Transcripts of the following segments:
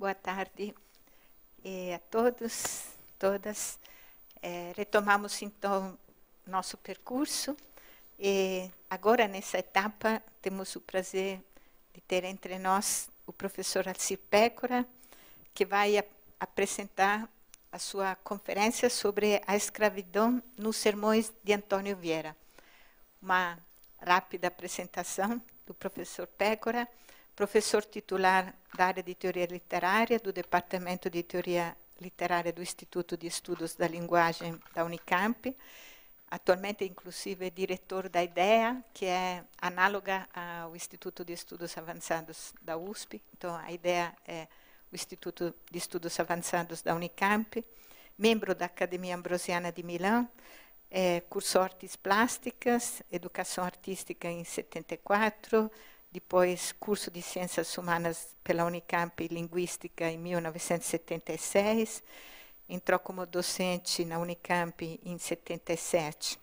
Boa tarde a todos, todas. Retomamos, então, nosso percurso. E agora, nessa etapa, temos o prazer de ter entre nós o professor Alcir Pécora, que vai apresentar a sua conferência sobre a escravidão nos sermões de Antônio Vieira. Uma rápida apresentação do professor Pécora, professor titular da área de Teoria Literária, do Departamento de Teoria Literária do Instituto de Estudos da Linguagem da Unicamp. Atualmente, inclusive, é diretor da IDEA, que é análoga ao Instituto de Estudos Avançados da USP. Então, a IDEA é o Instituto de Estudos Avançados da Unicamp. Membro da Academia Ambrosiana de Milão. Cursou artes plásticas, educação artística em 74, depois curso de ciências humanas pela Unicamp e linguística em 1976, entrou como docente na Unicamp em 77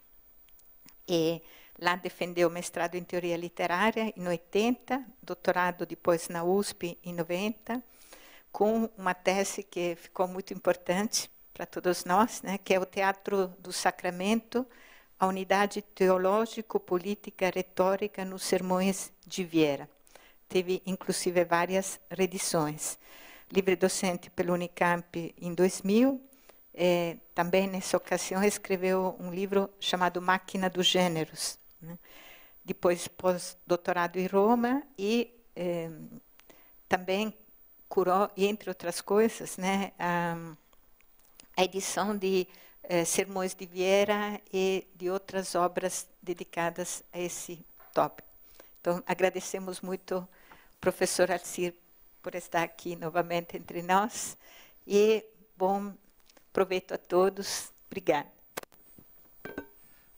e lá defendeu mestrado em teoria literária em 80, doutorado depois na USP em 90, com uma tese que ficou muito importante para todos nós, né, que é o Teatro do Sacramento, a unidade teológico-política retórica nos sermões de Vieira. Teve, inclusive, várias reedições. Livre docente pelo Unicamp em 2000. Também, nessa ocasião, escreveu um livro chamado Máquina dos Gêneros. Né? Depois, pós-doutorado em Roma e também curou, entre outras coisas, né, a edição de Sermões de Vieira e de outras obras dedicadas a esse tópico. Então, agradecemos muito ao professor Alcir por estar aqui novamente entre nós e bom proveito a todos. Obrigada.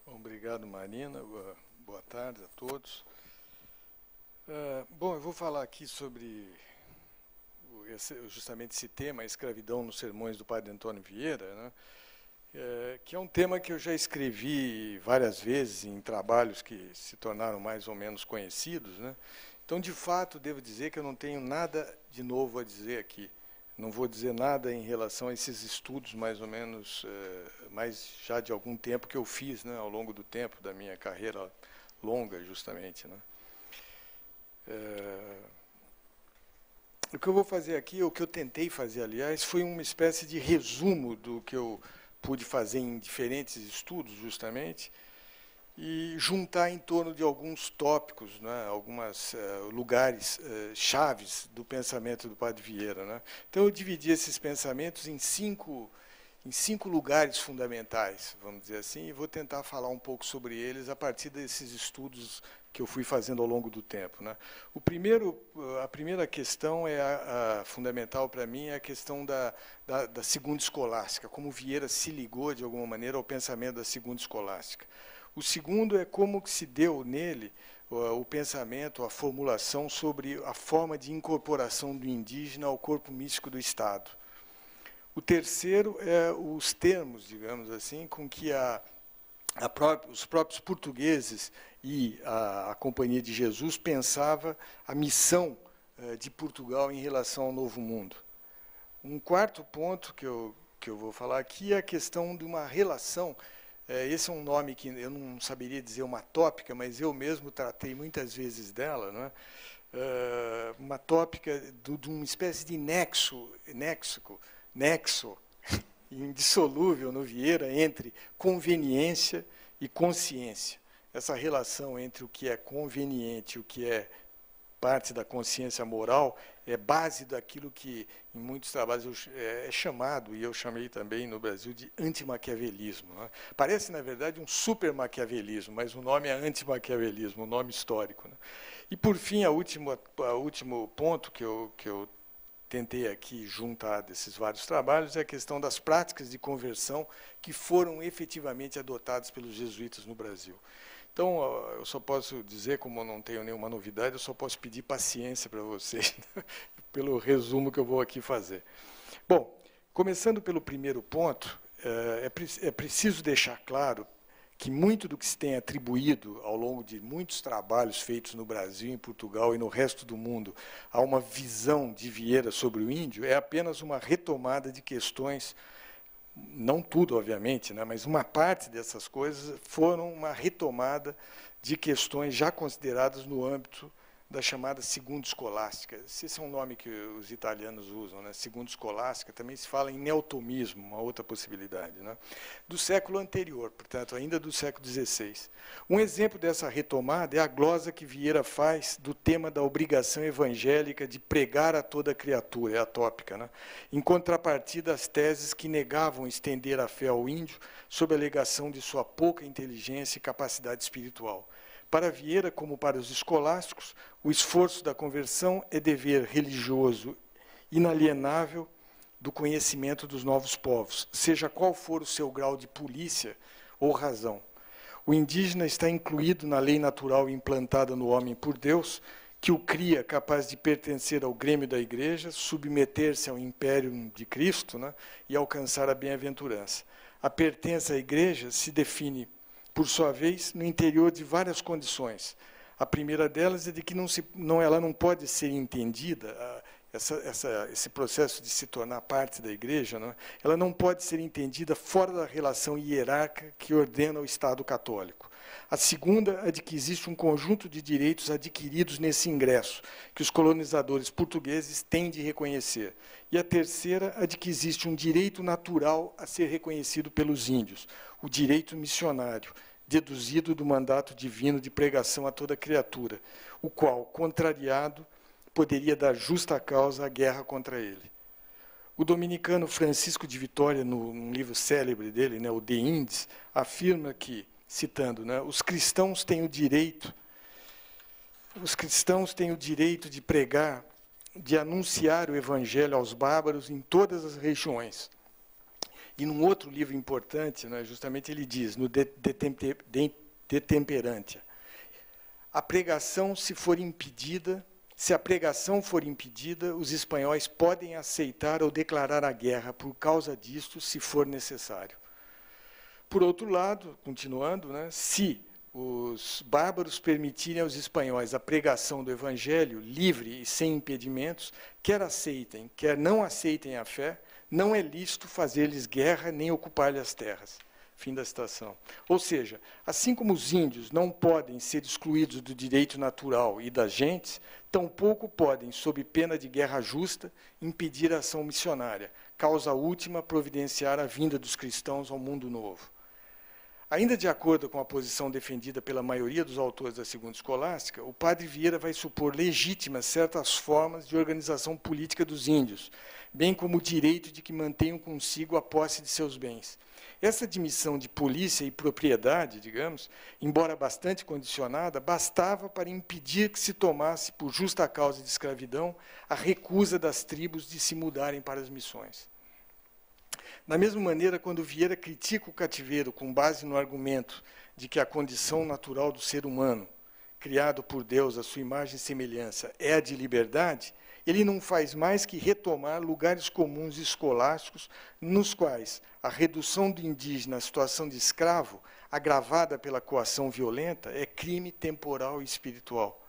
Bom, obrigado, Marina. Boa tarde a todos. Bom, eu vou falar aqui sobre justamente esse tema, a escravidão nos sermões do padre Antônio Vieira, né? Que é um tema que eu já escrevi várias vezes em trabalhos que se tornaram mais ou menos conhecidos, né? Então, de fato, devo dizer que eu não tenho nada de novo a dizer aqui. Não vou dizer nada em relação a esses estudos, mais ou menos, mais já de algum tempo que eu fiz, né, ao longo do tempo da minha carreira longa, justamente, né? O que eu vou fazer aqui, o que eu tentei fazer, aliás, foi uma espécie de resumo do que eu pude fazer em diferentes estudos, justamente, e juntar em torno de alguns tópicos, né, alguns lugares chaves do pensamento do padre Vieira, né? Então, eu dividi esses pensamentos em cinco lugares fundamentais, vamos dizer assim, e vou tentar falar um pouco sobre eles a partir desses estudos que eu fui fazendo ao longo do tempo, né? A primeira questão fundamental para mim é a questão da segunda escolástica, como Vieira se ligou, de alguma maneira, ao pensamento da segunda escolástica. O segundo é como que se deu nele o pensamento, a formulação sobre a forma de incorporação do indígena ao corpo místico do Estado. O terceiro é os termos, digamos assim, com que os próprios portugueses e a Companhia de Jesus pensava a missão de Portugal em relação ao Novo Mundo. Um quarto ponto que eu vou falar aqui é a questão de uma relação. Esse é um nome que eu não saberia dizer uma tópica, mas eu mesmo tratei muitas vezes dela, né? Uma tópica de uma espécie de nexo indissolúvel no Vieira entre conveniência e consciência. Essa relação entre o que é conveniente e o que é parte da consciência moral é base daquilo que, em muitos trabalhos, é chamado, e eu chamei também no Brasil, de antimaquiavelismo, né? Parece, na verdade, um super-maquiavelismo, mas o nome é antimaquiavelismo, o nome histórico, né? E, por fim, o último ponto que eu tentei aqui juntar desses vários trabalhos é a questão das práticas de conversão que foram efetivamente adotadas pelos jesuítas no Brasil. Então, eu só posso dizer, como eu não tenho nenhuma novidade, eu só posso pedir paciência para vocês, pelo resumo que eu vou aqui fazer. Bom, começando pelo primeiro ponto, é preciso deixar claro que muito do que se tem atribuído ao longo de muitos trabalhos feitos no Brasil, em Portugal e no resto do mundo a uma visão de Vieira sobre o índio é apenas uma retomada de questões, não tudo, obviamente, né, mas uma parte dessas coisas foram uma retomada de questões já consideradas no âmbito da chamada segunda escolástica. Esse é um nome que os italianos usam, né? Segunda escolástica, também se fala em neotomismo, uma outra possibilidade, né? Do século anterior, portanto, ainda do século XVI. Um exemplo dessa retomada é a glosa que Vieira faz do tema da obrigação evangélica de pregar a toda criatura, é a tópica, né? Em contrapartida às teses que negavam estender a fé ao índio sob a alegação de sua pouca inteligência e capacidade espiritual. Para Vieira, como para os escolásticos, o esforço da conversão é dever religioso inalienável do conhecimento dos novos povos, seja qual for o seu grau de polícia ou razão. O indígena está incluído na lei natural implantada no homem por Deus, que o cria capaz de pertencer ao grêmio da Igreja, submeter-se ao império de Cristo, né, e alcançar a bem-aventurança. A pertença à Igreja se define, por sua vez, no interior de várias condições. A primeira delas é de que ela não pode ser entendida, esse processo de se tornar parte da Igreja, não é? Ela não pode ser entendida fora da relação hierárquica que ordena o Estado católico. A segunda é de que existe um conjunto de direitos adquiridos nesse ingresso, que os colonizadores portugueses têm de reconhecer. E a terceira é de que existe um direito natural a ser reconhecido pelos índios, o direito missionário, deduzido do mandato divino de pregação a toda criatura, o qual, contrariado, poderia dar justa causa à guerra contra ele. O dominicano Francisco de Vitória, num livro célebre dele, né, o De Índice, afirma que, citando, né, os cristãos têm o direito de pregar, de anunciar o evangelho aos bárbaros em todas as regiões. E num outro livro importante, né, justamente ele diz, no De Temperantia, se a pregação for impedida, os espanhóis podem aceitar ou declarar a guerra por causa disto, se for necessário. Por outro lado, continuando, né, se os bárbaros permitirem aos espanhóis a pregação do evangelho livre e sem impedimentos, quer aceitem, quer não aceitem a fé, não é lícito fazer-lhes guerra nem ocupar-lhes as terras. Fim da citação. Ou seja, assim como os índios não podem ser excluídos do direito natural e das gentes, tampouco podem, sob pena de guerra justa, impedir a ação missionária, causa última providenciar a vinda dos cristãos ao mundo novo. Ainda de acordo com a posição defendida pela maioria dos autores da Segunda Escolástica, o padre Vieira vai supor legítimas certas formas de organização política dos índios, bem como o direito de que mantenham consigo a posse de seus bens. Essa admissão de polícia e propriedade, digamos, embora bastante condicionada, bastava para impedir que se tomasse, por justa causa de escravidão, a recusa das tribos de se mudarem para as missões. Da mesma maneira, quando Vieira critica o cativeiro com base no argumento de que a condição natural do ser humano, criado por Deus à sua imagem e semelhança, é a de liberdade, ele não faz mais que retomar lugares comuns escolásticos nos quais a redução do indígena à situação de escravo, agravada pela coação violenta, é crime temporal e espiritual.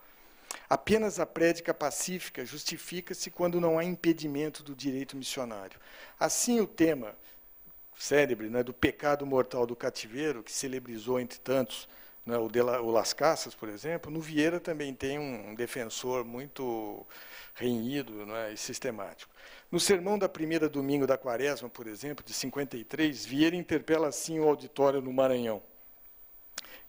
Apenas a prédica pacífica justifica-se quando não há impedimento do direito missionário. Assim, o tema célebre, né, do pecado mortal do cativeiro, que celebrizou, entre tantos, né, o Las Casas, por exemplo, no Vieira também tem um defensor muito renhido, né, e sistemático. No sermão da primeira domingo da Quaresma, por exemplo, de 53, Vieira interpela assim o auditório no Maranhão.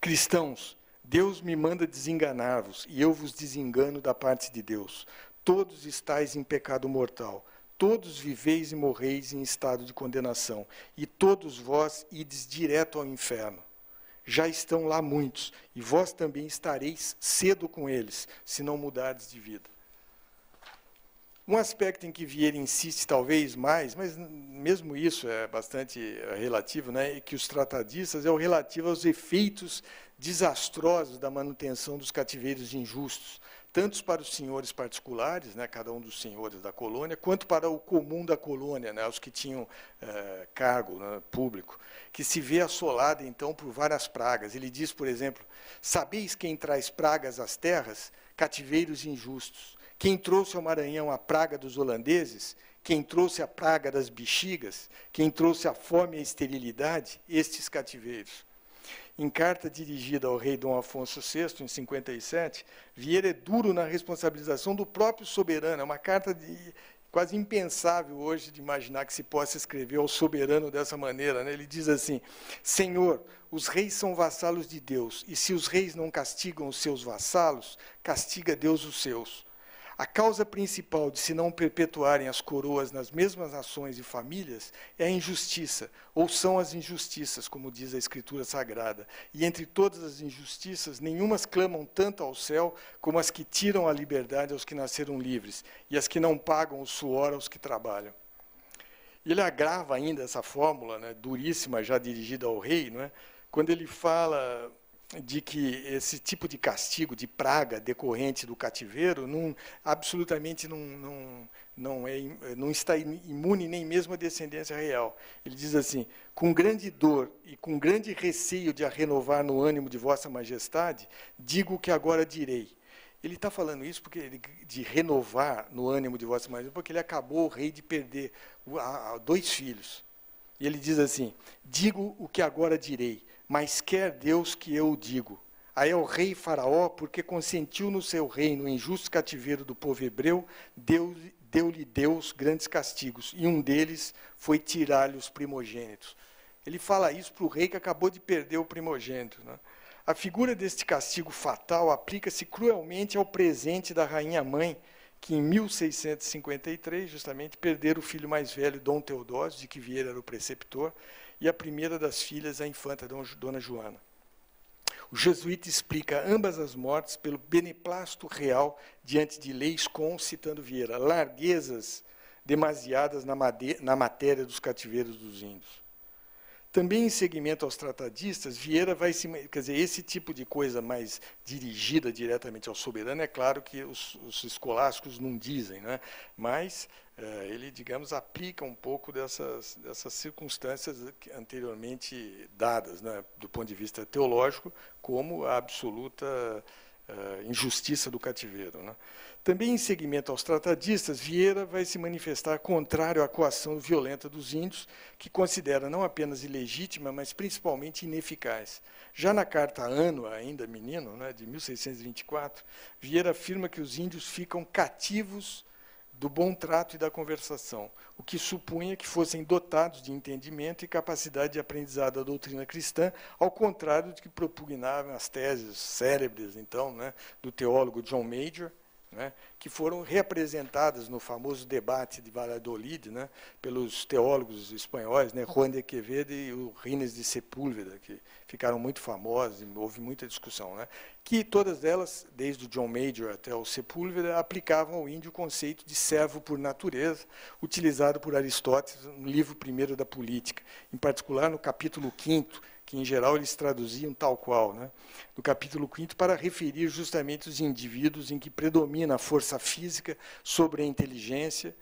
Cristãos, Deus me manda desenganar-vos, e eu vos desengano da parte de Deus. Todos estáis em pecado mortal, todos viveis e morreis em estado de condenação, e todos vós ides direto ao inferno. Já estão lá muitos, e vós também estareis cedo com eles, se não mudardes de vida. Um aspecto em que Vieira insiste talvez mais, mas mesmo isso é bastante relativo, né, e que os tratadistas, é o relativo aos efeitos desastrosos da manutenção dos cativeiros injustos, tanto para os senhores particulares, né, cada um dos senhores da colônia, quanto para o comum da colônia, né, os que tinham cargo, né, público, que se vê assolada, então, por várias pragas. Ele diz, por exemplo, sabeis quem traz pragas às terras? Cativeiros injustos. Quem trouxe ao Maranhão a praga dos holandeses? Quem trouxe a praga das bexigas? Quem trouxe a fome e a esterilidade? Estes cativeiros. Em carta dirigida ao rei Dom Afonso VI, em 57, Vieira é duro na responsabilização do próprio soberano. É uma carta quase impensável hoje de imaginar que se possa escrever ao soberano dessa maneira, né? Ele diz assim, Senhor, os reis são vassalos de Deus, e se os reis não castigam os seus vassalos, castiga Deus os seus. A causa principal de se não perpetuarem as coroas nas mesmas nações e famílias é a injustiça, ou são as injustiças, como diz a Escritura Sagrada. E entre todas as injustiças, nenhumas clamam tanto ao céu como as que tiram a liberdade aos que nasceram livres, e as que não pagam o suor aos que trabalham. E ele agrava ainda essa fórmula, né, duríssima, já dirigida ao rei, não é? Quando ele fala de que esse tipo de castigo, de praga decorrente do cativeiro, absolutamente não está imune nem mesmo à descendência real. Ele diz assim, com grande dor e com grande receio de a renovar no ânimo de vossa majestade, digo o que agora direi. Ele está falando isso de renovar no ânimo de vossa majestade, porque ele acabou, o rei, de perder 2 filhos. E ele diz assim, digo o que agora direi, mas quer Deus que eu o digo. Aí é o rei Faraó, porque consentiu no seu reino o injusto cativeiro do povo hebreu, deu-lhe Deus grandes castigos, e um deles foi tirar-lhe os primogênitos. Ele fala isso para o rei que acabou de perder o primogênito, né? A figura deste castigo fatal aplica-se cruelmente ao presente da rainha-mãe, que em 1653, justamente, perdera o filho mais velho, Dom Teodósio, de que Vieira era o preceptor, e a primeira das filhas, a infanta Dona Joana. O jesuíta explica ambas as mortes pelo beneplácito real diante de leis citando Vieira, larguezas demasiadas na matéria dos cativeiros dos índios. Também em seguimento aos tratadistas, Vieira vai se... Quer dizer, esse tipo de coisa mais dirigida diretamente ao soberano, é claro que os escolásticos não dizem, né? Mas ele, digamos, aplica um pouco dessas circunstâncias anteriormente dadas, né, do ponto de vista teológico, como a absoluta injustiça do cativeiro, né? Também em seguimento aos tratadistas, Vieira vai se manifestar contrário à coação violenta dos índios, que considera não apenas ilegítima, mas principalmente ineficaz. Já na carta Annua, ainda menino, né, de 1624, Vieira afirma que os índios ficam cativos do bom trato e da conversação, o que supunha que fossem dotados de entendimento e capacidade de aprendizado da doutrina cristã, ao contrário do que propugnavam as teses célebres, então, né, do teólogo John Major, né, que foram reapresentadas no famoso debate de Valladolid, né, pelos teólogos espanhóis, né, Juan de Quevedo e o Rines de Sepúlveda, que ficaram muito famosos e houve muita discussão, né, que todas elas, desde o John Major até o Sepúlveda, aplicavam ao índio o conceito de servo por natureza, utilizado por Aristóteles no livro primeiro da Política, em particular no capítulo 5º, que em geral eles traduziam tal qual, né? No capítulo 5º, para referir justamente os indivíduos em que predomina a força física sobre a inteligência,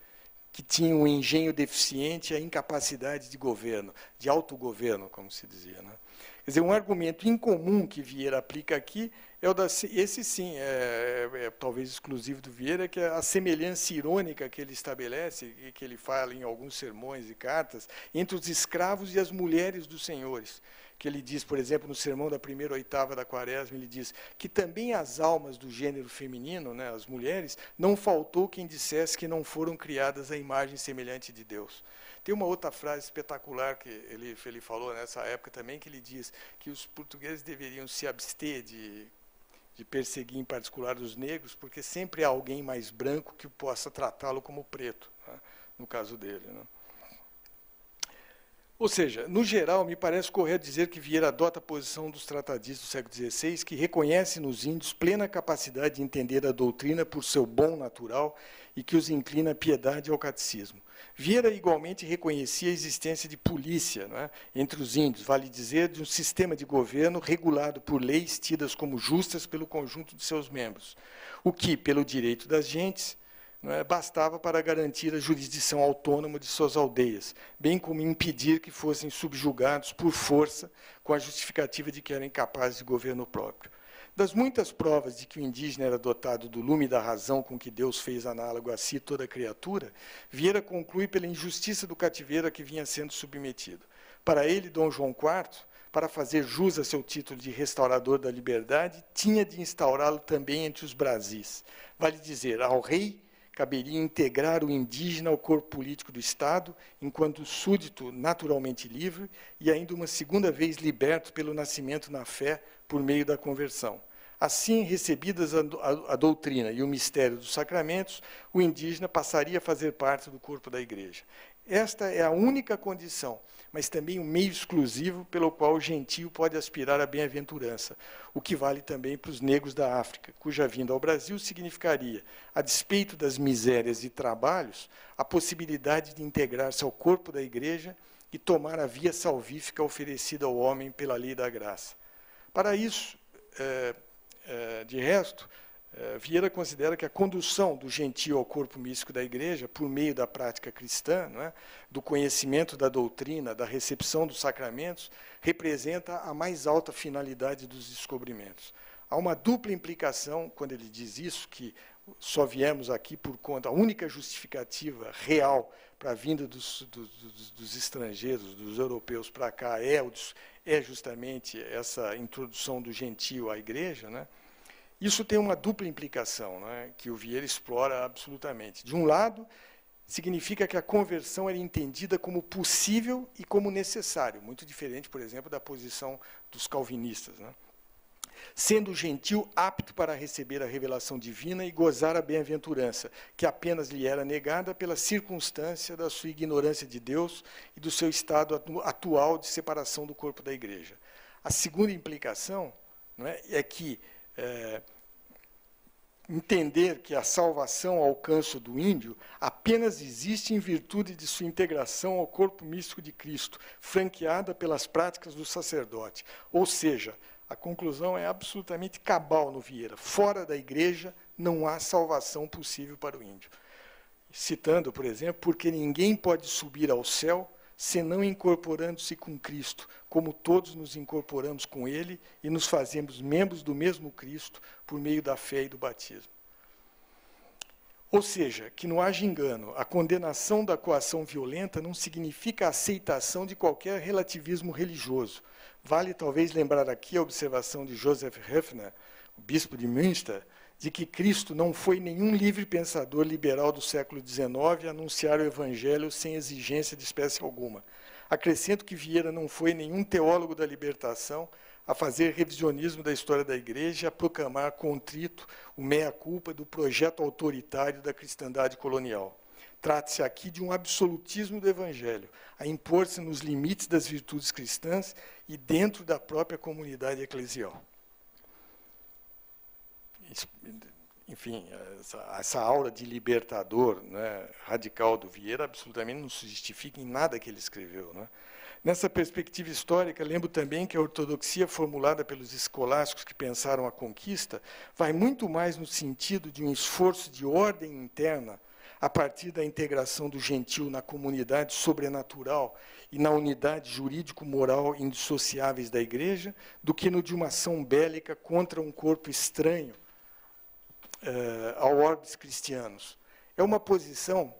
que tinham um engenho deficiente e a incapacidade de governo, de autogoverno, como se dizia, né? Quer dizer, um argumento incomum que Vieira aplica aqui é o esse sim, talvez exclusivo do Vieira, que é a semelhança irônica que ele estabelece, e que ele fala em alguns sermões e cartas, entre os escravos e as mulheres dos senhores. Que ele diz, por exemplo, no sermão da 1ª oitava da Quaresma, ele diz que também as almas do gênero feminino, né, as mulheres, não faltou quem dissesse que não foram criadas à imagem semelhante de Deus. Tem uma outra frase espetacular que ele falou nessa época também, que ele diz que os portugueses deveriam se abster de perseguir em particular os negros, porque sempre há alguém mais branco que possa tratá-lo como preto, né, no caso dele, né. Ou seja, no geral, me parece correto dizer que Vieira adota a posição dos tratadistas do século XVI, que reconhece nos índios plena capacidade de entender a doutrina por seu bom natural e que os inclina à piedade e ao catecismo. Vieira igualmente reconhecia a existência de polícia, não é, entre os índios, vale dizer, de um sistema de governo regulado por leis tidas como justas pelo conjunto de seus membros, o que, pelo direito das gentes, não é, bastava para garantir a jurisdição autônoma de suas aldeias, bem como impedir que fossem subjugados por força, com a justificativa de que eram incapazes de governo próprio. Das muitas provas de que o indígena era dotado do lume da razão com que Deus fez análogo a si toda criatura, Vieira conclui pela injustiça do cativeiro a que vinha sendo submetido. Para ele, Dom João IV, para fazer jus a seu título de restaurador da liberdade, tinha de instaurá-lo também entre os Brasis. Vale dizer, ao rei caberia integrar o indígena ao corpo político do Estado, enquanto súdito naturalmente livre e ainda uma segunda vez liberto pelo nascimento na fé por meio da conversão. Assim, recebidas a doutrina e o mistério dos sacramentos, o indígena passaria a fazer parte do corpo da Igreja. Esta é a única condição, mas também o meio exclusivo pelo qual o gentio pode aspirar à bem-aventurança, o que vale também para os negros da África, cuja vinda ao Brasil significaria, a despeito das misérias e trabalhos, a possibilidade de integrar-se ao corpo da Igreja e tomar a via salvífica oferecida ao homem pela lei da graça. Para isso, de resto, Vieira considera que a condução do gentio ao corpo místico da Igreja, por meio da prática cristã, não é, do conhecimento da doutrina, da recepção dos sacramentos, representa a mais alta finalidade dos descobrimentos. Há uma dupla implicação, quando ele diz isso, que só viemos aqui por conta, a única justificativa real para a vinda dos estrangeiros, dos europeus para cá, é justamente essa introdução do gentio à Igreja, né? Isso tem uma dupla implicação, né, que o Vieira explora absolutamente. De um lado, significa que a conversão era entendida como possível e como necessário, muito diferente, por exemplo, da posição dos calvinistas, né? Sendo o gentio apto para receber a revelação divina e gozar a bem-aventurança, que apenas lhe era negada pela circunstância da sua ignorância de Deus e do seu estado atual de separação do corpo da Igreja. A segunda implicação, não é que entender que a salvação ao alcance do índio apenas existe em virtude de sua integração ao corpo místico de Cristo, franqueada pelas práticas do sacerdote. Ou seja, a conclusão é absolutamente cabal no Vieira. Fora da Igreja não há salvação possível para o índio. Citando, por exemplo, porque ninguém pode subir ao céu senão incorporando-se com Cristo, como todos nos incorporamos com Ele e nos fazemos membros do mesmo Cristo por meio da fé e do batismo. Ou seja, que não haja engano, a condenação da coação violenta não significa a aceitação de qualquer relativismo religioso. Vale talvez lembrar aqui a observação de Joseph Höfner, o bispo de Münster, de que Cristo não foi nenhum livre pensador liberal do século XIX a anunciar o Evangelho sem exigência de espécie alguma. Acrescento que Vieira não foi nenhum teólogo da libertação a fazer revisionismo da história da Igreja e a proclamar contrito o meia-culpa do projeto autoritário da cristandade colonial. Trata-se aqui de um absolutismo do Evangelho, a impor-se nos limites das virtudes cristãs e dentro da própria comunidade eclesial. Enfim, essa aura de libertador, né, radical do Vieira absolutamente não se justifica em nada que ele escreveu, né? Nessa perspectiva histórica, lembro também que a ortodoxia formulada pelos escolásticos que pensaram a conquista vai muito mais no sentido de um esforço de ordem interna a partir da integração do gentio na comunidade sobrenatural e na unidade jurídico-moral indissociáveis da Igreja, do que no de uma ação bélica contra um corpo estranho ao orbis cristianos. É uma posição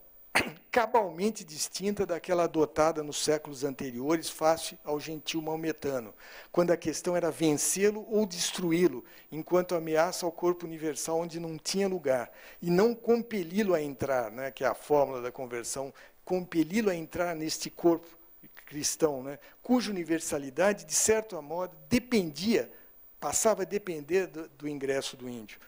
cabalmente distinta daquela adotada nos séculos anteriores face ao gentio maometano, quando a questão era vencê-lo ou destruí-lo, enquanto ameaça ao corpo universal onde não tinha lugar, e não compeli-lo a entrar, né, que é a fórmula da conversão, compeli-lo a entrar neste corpo cristão, né, cuja universalidade, de certo modo, passava a depender do ingresso do índio.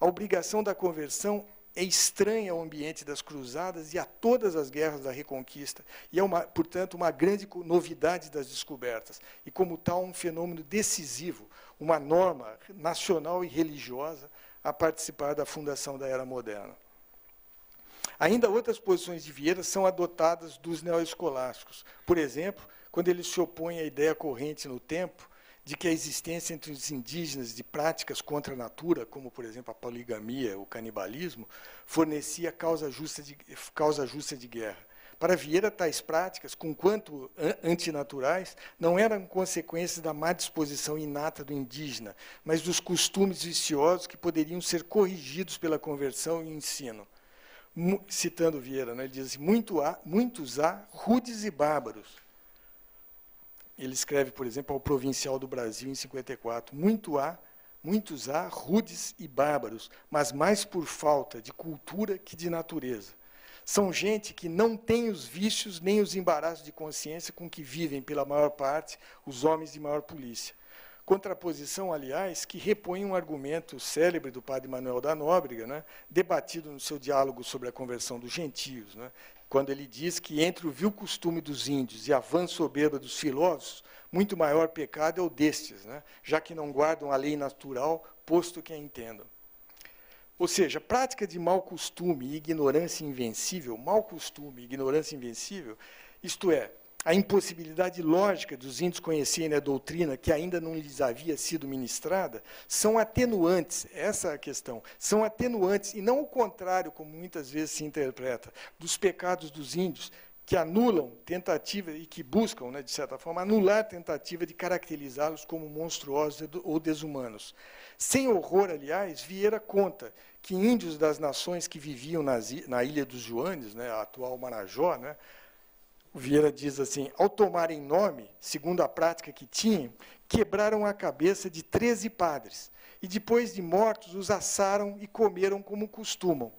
A obrigação da conversão é estranha ao ambiente das cruzadas e a todas as guerras da Reconquista, e é, portanto, uma grande novidade das descobertas, e, como tal, um fenômeno decisivo, uma norma nacional e religiosa a participar da fundação da Era Moderna. Ainda outras posições de Vieira são adotadas dos neoescolásticos. Por exemplo, quando ele se opõe à ideia corrente no tempo de que a existência entre os indígenas de práticas contra a natura, como, por exemplo, a poligamia, o canibalismo, fornecia causa justa de guerra. Para Vieira, tais práticas, conquanto antinaturais, não eram consequências da má disposição inata do indígena, mas dos costumes viciosos que poderiam ser corrigidos pela conversão e ensino. Citando Vieira, né, ele diz assim, muitos há, rudes e bárbaros. Ele escreve, por exemplo, ao Provincial do Brasil, em 54, muitos há, rudes e bárbaros, mas mais por falta de cultura que de natureza. São gente que não tem os vícios nem os embaraços de consciência com que vivem, pela maior parte, os homens de maior polícia. Contraposição, aliás, que repõe um argumento célebre do padre Manuel da Nóbrega, né, debatido no seu diálogo sobre a conversão dos gentios, né, quando ele diz que entre o vil costume dos índios e a vã soberba dos filósofos, muito maior pecado é o destes, né, já que não guardam a lei natural, posto que a entendam. Ou seja, prática de mau costume e ignorância invencível, isto é, a impossibilidade lógica dos índios conhecerem a doutrina que ainda não lhes havia sido ministrada, são atenuantes, essa é a questão, são atenuantes, e não o contrário, como muitas vezes se interpreta, dos pecados dos índios, que anulam tentativa e que buscam, né, de certa forma, anular a tentativa de caracterizá-los como monstruosos ou desumanos. Sem horror, aliás, Vieira conta que índios das nações que viviam na Ilha dos Joanes, né, a atual Marajó, né, o Vieira diz assim, ao tomarem nome, segundo a prática que tinham, quebraram a cabeça de 13 padres, e depois de mortos os assaram e comeram como costumam.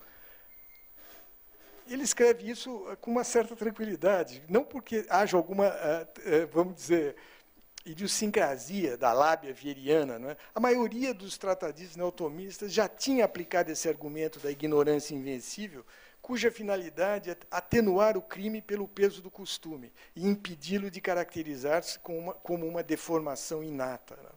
Ele escreve isso com uma certa tranquilidade, não porque haja alguma, vamos dizer, idiosincrasia da lábia vieriana. Não é? A maioria dos tratadistas neotomistas já tinha aplicado esse argumento da ignorância invencível, cuja finalidade é atenuar o crime pelo peso do costume e impedi-lo de caracterizar-se como uma deformação inata. Né?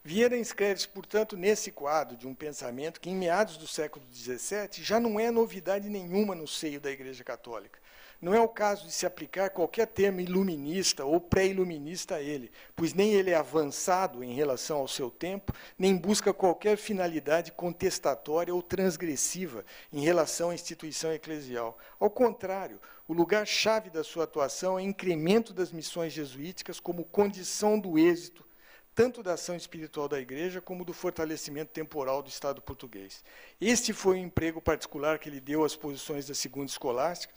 Vieira inscreve-se, portanto, nesse quadro de um pensamento que, em meados do século XVII, já não é novidade nenhuma no seio da Igreja Católica. Não é o caso de se aplicar qualquer termo iluminista ou pré-iluminista a ele, pois nem ele é avançado em relação ao seu tempo, nem busca qualquer finalidade contestatória ou transgressiva em relação à instituição eclesial. Ao contrário, o lugar-chave da sua atuação é o incremento das missões jesuíticas como condição do êxito tanto da ação espiritual da Igreja como do fortalecimento temporal do Estado português. Este foi o emprego particular que ele deu às posições da Segunda Escolástica,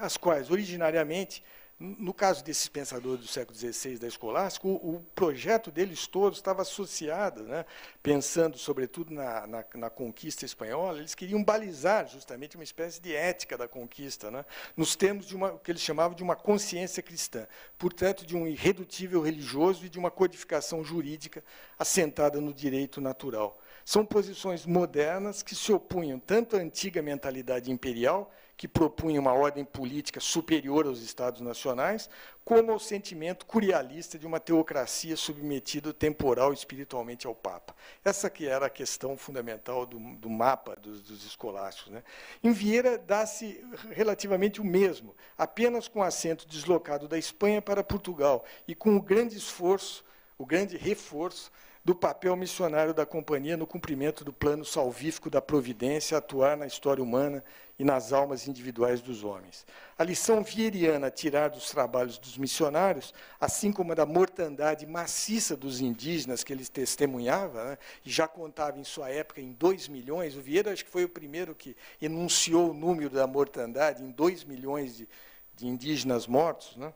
as quais, originariamente, no caso desses pensadores do século XVI da Escolástica, o projeto deles todos estava associado, né, pensando, sobretudo, na conquista espanhola, eles queriam balizar, justamente, uma espécie de ética da conquista, né, nos termos de o que eles chamavam de uma consciência cristã, portanto, de um irredutível religioso e de uma codificação jurídica assentada no direito natural. São posições modernas que se opunham tanto à antiga mentalidade imperial, que propunha uma ordem política superior aos Estados nacionais, como ao sentimento curialista de uma teocracia submetida temporal e espiritualmente ao Papa. Essa que era a questão fundamental do mapa dos escolásticos. Né? Em Vieira dá-se relativamente o mesmo, apenas com acento deslocado da Espanha para Portugal, e com o grande esforço, o grande reforço do papel missionário da companhia no cumprimento do plano salvífico da providência, atuar na história humana e nas almas individuais dos homens. A lição vieriana a tirar dos trabalhos dos missionários, assim como a da mortandade maciça dos indígenas que eles testemunhavam, né, e já contava em sua época em 2 milhões, o Vieira acho que foi o primeiro que enunciou o número da mortandade em 2 milhões de indígenas mortos. Né?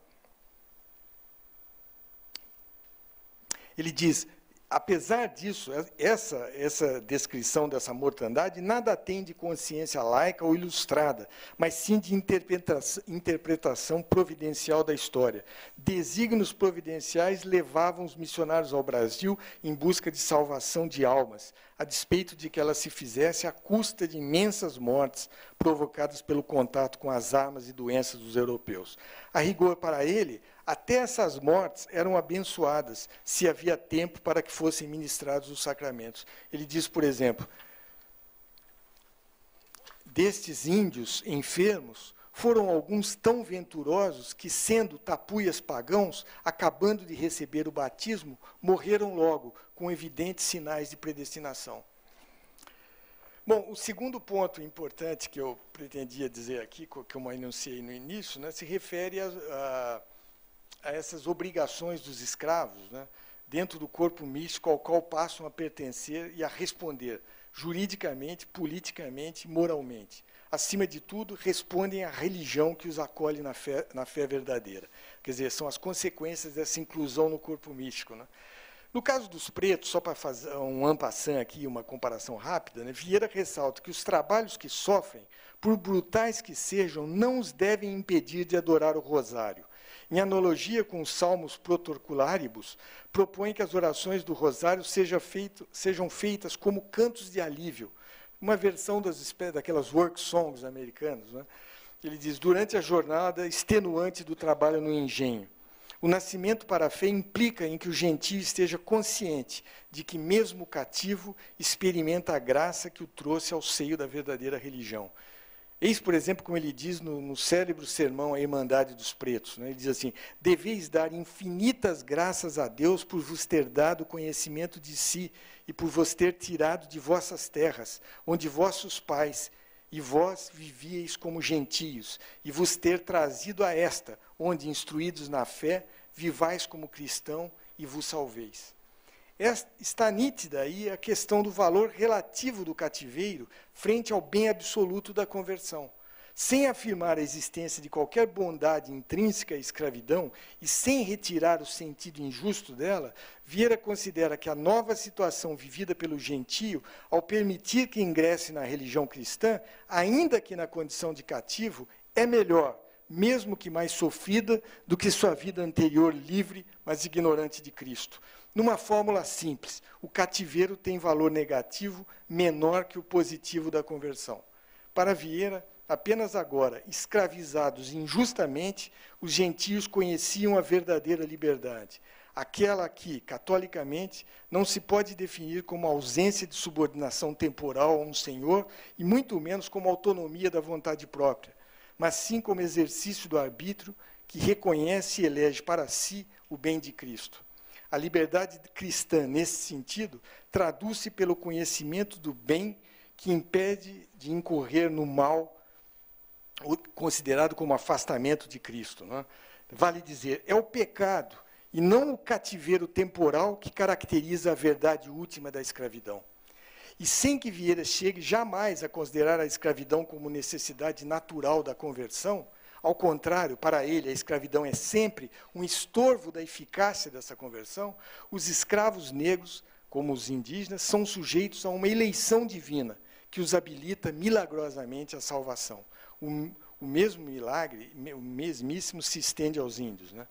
Ele diz, apesar disso, essa descrição dessa mortandade nada tem de consciência laica ou ilustrada, mas sim de interpretação providencial da história. Desígnios providenciais levavam os missionários ao Brasil em busca de salvação de almas. a despeito de que ela se fizesse à custa de imensas mortes provocadas pelo contato com as armas e doenças dos europeus. A rigor, para ele, até essas mortes eram abençoadas, se havia tempo para que fossem ministrados os sacramentos. Ele diz, por exemplo, destes índios enfermos, foram alguns tão venturosos que, sendo tapuias pagãos, acabando de receber o batismo, morreram logo, com evidentes sinais de predestinação. Bom, o segundo ponto importante que eu pretendia dizer aqui, que eu enunciei no início, né, se refere a essas obrigações dos escravos, né, dentro do corpo místico ao qual passam a pertencer e a responder, juridicamente, politicamente, moralmente. Acima de tudo, respondem à religião que os acolhe na fé verdadeira. Quer dizer, são as consequências dessa inclusão no corpo místico, né? No caso dos pretos, só para fazer um en passant aqui, uma comparação rápida, né, Vieira ressalta que os trabalhos que sofrem, por brutais que sejam, não os devem impedir de adorar o rosário. Em analogia com os salmos protorculáribus, propõe que as orações do rosário sejam feitas como cantos de alívio, uma versão daquelas work songs americanas, né? Ele diz, durante a jornada extenuante do trabalho no engenho. O nascimento para a fé implica em que o gentio esteja consciente de que, mesmo cativo, experimenta a graça que o trouxe ao seio da verdadeira religião. Eis, por exemplo, como ele diz no célebre sermão A Irmandade dos Pretos, né? Ele diz assim, deveis dar infinitas graças a Deus por vos ter dado conhecimento de si e por vos ter tirado de vossas terras, onde vossos pais e vós vivieis como gentios, e vos ter trazido a esta, onde, instruídos na fé, vivais como cristão e vos salveis. Está nítida aí a questão do valor relativo do cativeiro frente ao bem absoluto da conversão. Sem afirmar a existência de qualquer bondade intrínseca à escravidão e sem retirar o sentido injusto dela, Vieira considera que a nova situação vivida pelo gentio, ao permitir que ingresse na religião cristã, ainda que na condição de cativo, é melhor, mesmo que mais sofrida, do que sua vida anterior livre, mas ignorante de Cristo. Numa fórmula simples, o cativeiro tem valor negativo menor que o positivo da conversão. Para Vieira, apenas agora, escravizados injustamente, os gentios conheciam a verdadeira liberdade, aquela que, catolicamente, não se pode definir como ausência de subordinação temporal a um senhor e muito menos como autonomia da vontade própria, mas sim como exercício do arbítrio que reconhece e elege para si o bem de Cristo. A liberdade cristã, nesse sentido, traduz-se pelo conhecimento do bem que impede de incorrer no mal, considerado como afastamento de Cristo, não é? Vale dizer, é o pecado e não o cativeiro temporal que caracteriza a verdade última da escravidão. E sem que Vieira chegue jamais a considerar a escravidão como necessidade natural da conversão, ao contrário, para ele, a escravidão é sempre um estorvo da eficácia dessa conversão, os escravos negros, como os indígenas, são sujeitos a uma eleição divina que os habilita milagrosamente à salvação. O mesmo milagre, o mesmíssimo, se estende aos índios, né?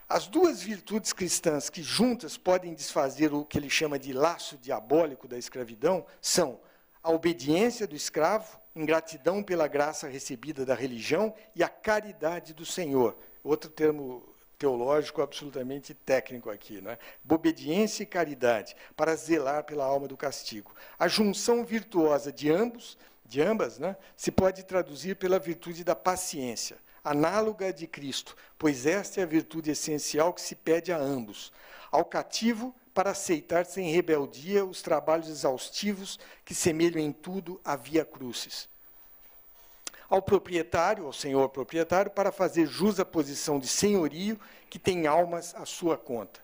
As duas virtudes cristãs que juntas podem desfazer o que ele chama de laço diabólico da escravidão são a obediência do escravo, ingratidão pela graça recebida da religião e a caridade do Senhor. Outro termo teológico absolutamente técnico aqui, né? Obediência e caridade, para zelar pela alma do castigo. A junção virtuosa de ambas, né, se pode traduzir pela virtude da paciência, análoga à de Cristo, pois esta é a virtude essencial que se pede a ambos. Ao cativo, para aceitar sem rebeldia os trabalhos exaustivos que semelham em tudo a via crucis. Ao proprietário, ao senhor proprietário, para fazer jus à posição de senhorio que tem almas à sua conta.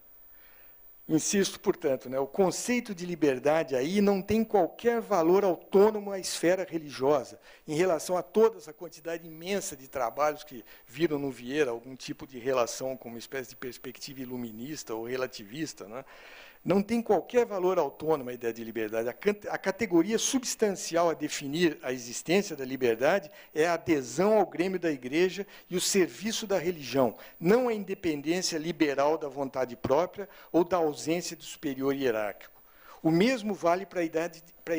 Insisto, portanto, né, o conceito de liberdade aí não tem qualquer valor autônomo à esfera religiosa, em relação a toda essa quantidade imensa de trabalhos que viram no Vieira algum tipo de relação com uma espécie de perspectiva iluminista ou relativista, né? Não tem qualquer valor autônomo a ideia de liberdade. A categoria substancial a definir a existência da liberdade é a adesão ao grêmio da igreja e o serviço da religião, não a independência liberal da vontade própria ou da ausência do superior hierárquico. O mesmo vale para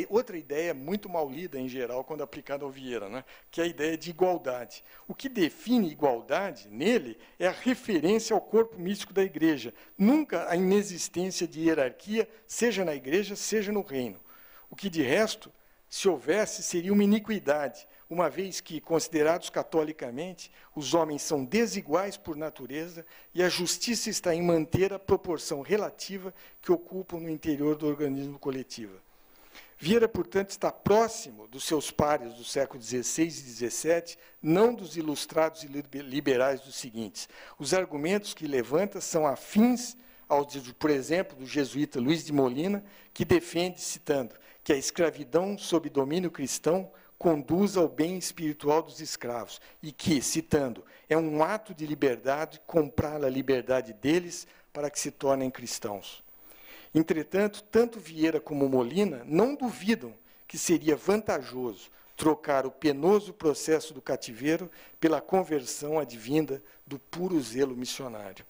outra ideia muito mal lida, em geral, quando aplicada ao Vieira, né? Que é a ideia de igualdade. O que define igualdade, nele, é a referência ao corpo místico da Igreja, nunca a inexistência de hierarquia, seja na Igreja, seja no reino. O que, de resto, se houvesse, seria uma iniquidade, uma vez que, considerados catolicamente, os homens são desiguais por natureza e a justiça está em manter a proporção relativa que ocupam no interior do organismo coletivo. Vieira, portanto, está próximo dos seus pares do século XVI e XVII, não dos ilustrados e liberais dos seguintes. Os argumentos que levanta são afins aos, por exemplo, do jesuíta Luiz de Molina, que defende, citando, que a escravidão sob domínio cristão conduz ao bem espiritual dos escravos e que, citando, é um ato de liberdade comprar a liberdade deles para que se tornem cristãos. Entretanto, tanto Vieira como Molina não duvidam que seria vantajoso trocar o penoso processo do cativeiro pela conversão advinda do puro zelo missionário.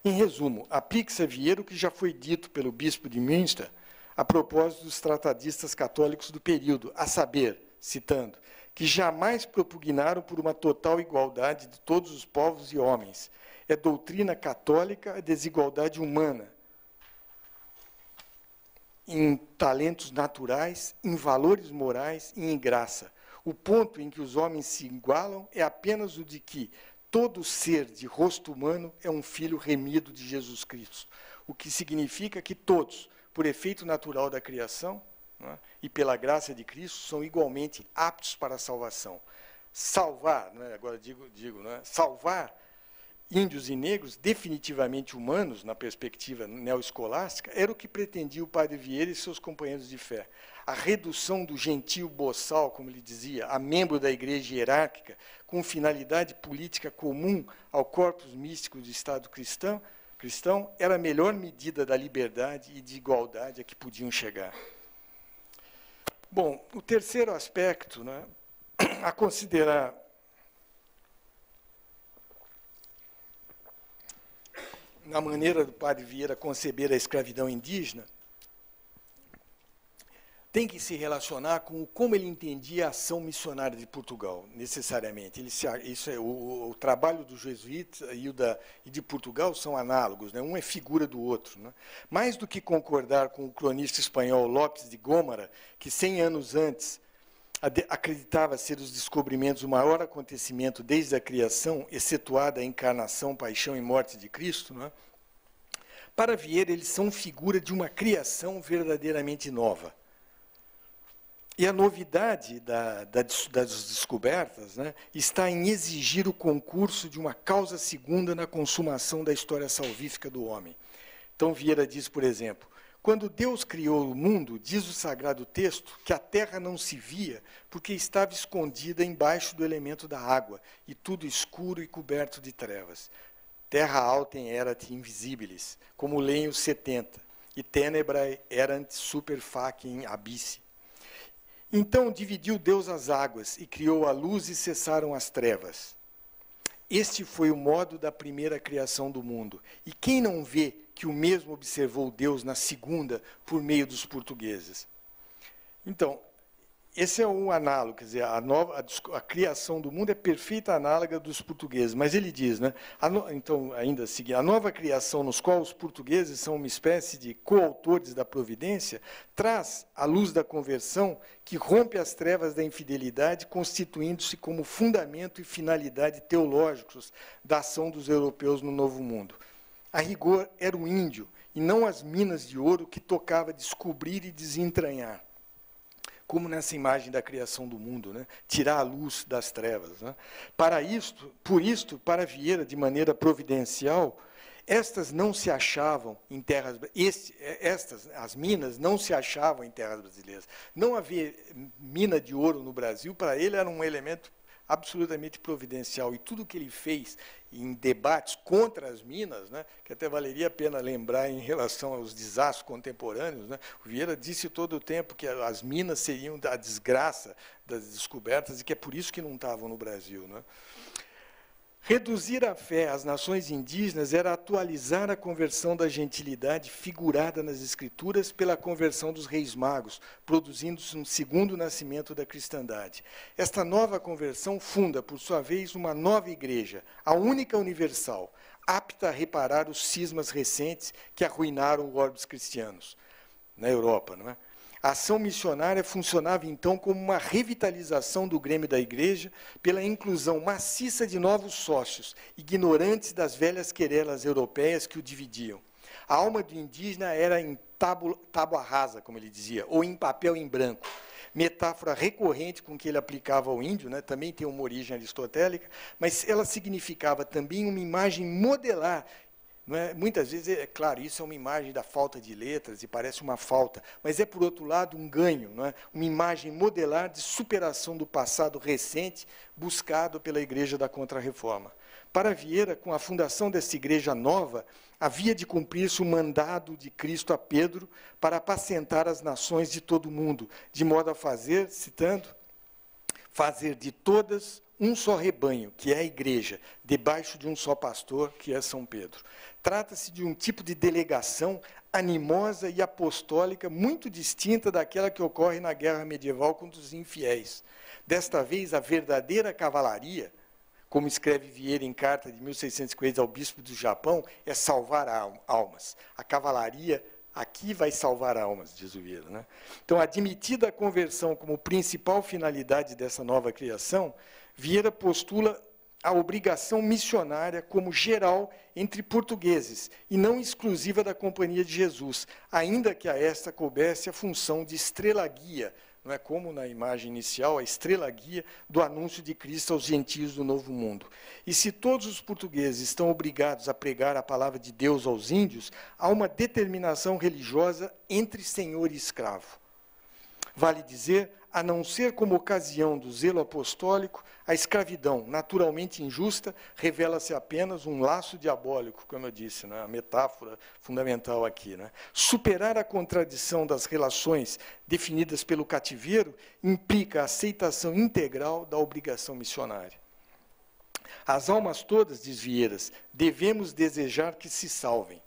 Em resumo, aplique-se a Vieira o que já foi dito pelo bispo de Münster a propósito dos tratadistas católicos do período, a saber, citando, que jamais propugnaram por uma total igualdade de todos os povos e homens. É doutrina católica a desigualdade humana, em talentos naturais, em valores morais e em graça. O ponto em que os homens se igualam é apenas o de que todo ser de rosto humano é um filho remido de Jesus Cristo, o que significa que todos, por efeito natural da criação, né, e pela graça de Cristo, são igualmente aptos para a salvação. Salvar, né, agora digo né, salvar índios e negros, definitivamente humanos, na perspectiva neoescolástica, era o que pretendia o padre Vieira e seus companheiros de fé. A redução do gentio boçal, como ele dizia, a membro da igreja hierárquica, com finalidade política comum ao corpus místico do Estado cristão, era a melhor medida da liberdade e de igualdade a que podiam chegar. Bom, o terceiro aspecto, né, a considerar na maneira do padre Vieira conceber a escravidão indígena, tem que se relacionar com como ele entendia a ação missionária de Portugal, necessariamente. O trabalho do jesuíta e de Portugal são análogos, né? Um é figura do outro. Né? Mais do que concordar com o cronista espanhol Lopes de Gómara, que 100 anos antes acreditava ser os descobrimentos o maior acontecimento desde a criação, excetuada a encarnação, paixão e morte de Cristo, né? Para Vieira, eles são figura de uma criação verdadeiramente nova. E a novidade das descobertas, né, está em exigir o concurso de uma causa segunda na consumação da história salvífica do homem. Então, Vieira diz, por exemplo, quando Deus criou o mundo, diz o Sagrado Texto, que a terra não se via porque estava escondida embaixo do elemento da água, e tudo escuro e coberto de trevas. Terra altem erat invisibilis, como lenho 70, e tenebrae erant super faciem abissi. Então dividiu Deus as águas, e criou a luz, e cessaram as trevas. Este foi o modo da primeira criação do mundo. E quem não vê que o mesmo observou Deus na segunda, por meio dos portugueses? Então, esse é um análogo, quer dizer, a criação do mundo é perfeita análoga dos portugueses, mas ele diz, né, então, ainda seguir, a nova criação nos qual os portugueses são uma espécie de coautores da providência, traz a luz da conversão que rompe as trevas da infidelidade, constituindo-se como fundamento e finalidade teológicos da ação dos europeus no Novo Mundo. A rigor, era o índio, e não as minas de ouro, que tocava descobrir e desentranhar, como nessa imagem da criação do mundo, né? Tirar a luz das trevas. Né? Por isto, para Vieira, de maneira providencial, estas não se achavam em terras... as minas não se achavam em terras brasileiras. Não haver mina de ouro no Brasil, para ele, era um elemento absolutamente providencial. E tudo que ele fez em debates contra as minas, né, que até valeria a pena lembrar em relação aos desastres contemporâneos, né, o Vieira disse todo o tempo que as minas seriam a desgraça das descobertas e que é por isso que não estavam no Brasil. Né. Reduzir a fé às nações indígenas era atualizar a conversão da gentilidade figurada nas Escrituras pela conversão dos reis magos, produzindo-se um segundo nascimento da cristandade. Esta nova conversão funda, por sua vez, uma nova igreja, a única universal, apta a reparar os cismas recentes que arruinaram orbes cristianos na Europa, não é? A ação missionária funcionava, então, como uma revitalização do grêmio da igreja pela inclusão maciça de novos sócios, ignorantes das velhas querelas europeias que o dividiam. A alma do indígena era em tábua rasa, como ele dizia, ou em papel em branco. Metáfora recorrente com que ele aplicava ao índio, né, também tem uma origem aristotélica, mas ela significava também uma imagem modelar. Não é? Muitas vezes, é claro, isso é uma imagem da falta de letras e parece uma falta, mas é, por outro lado, um ganho, não é? Uma imagem modelar de superação do passado recente buscado pela Igreja da Contra-Reforma. Para Vieira, com a fundação dessa igreja nova, havia de cumprir-se o mandado de Cristo a Pedro para apacentar as nações de todo o mundo, de modo a fazer, citando, fazer de todas um só rebanho, que é a igreja, debaixo de um só pastor, que é São Pedro. Trata-se de um tipo de delegação animosa e apostólica muito distinta daquela que ocorre na guerra medieval contra os infiéis. Desta vez, a verdadeira cavalaria, como escreve Vieira em carta de 1650 ao bispo do Japão, é salvar almas. A cavalaria aqui vai salvar almas, diz o Vieira, né? Então, admitida a conversão como principal finalidade dessa nova criação, Vieira postula a obrigação missionária como geral entre portugueses e não exclusiva da Companhia de Jesus, ainda que a esta coubesse a função de estrela-guia, não é como na imagem inicial, a estrela-guia do anúncio de Cristo aos gentios do Novo Mundo. E se todos os portugueses estão obrigados a pregar a palavra de Deus aos índios, há uma determinação religiosa entre senhor e escravo. Vale dizer, a não ser como ocasião do zelo apostólico, a escravidão, naturalmente injusta, revela-se apenas um laço diabólico, como eu disse, né? A metáfora fundamental aqui. Né? Superar a contradição das relações definidas pelo cativeiro implica a aceitação integral da obrigação missionária. As almas todas, diz Vieiras, devemos desejar que se salvem,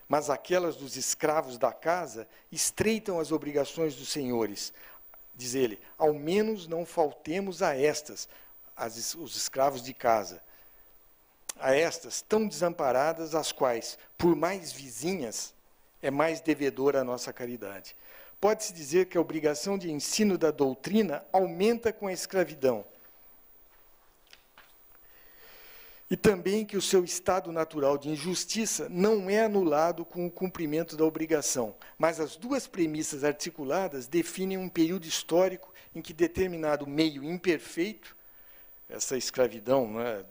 mas aquelas dos escravos da casa estreitam as obrigações dos senhores. Diz ele, ao menos não faltemos a estas, os escravos de casa, a estas tão desamparadas, as quais, por mais vizinhas, é mais devedora a nossa caridade. Pode-se dizer que a obrigação de ensino da doutrina aumenta com a escravidão, e também que o seu estado natural de injustiça não é anulado com o cumprimento da obrigação, mas as duas premissas articuladas definem um período histórico em que determinado meio imperfeito, essa escravidão, né,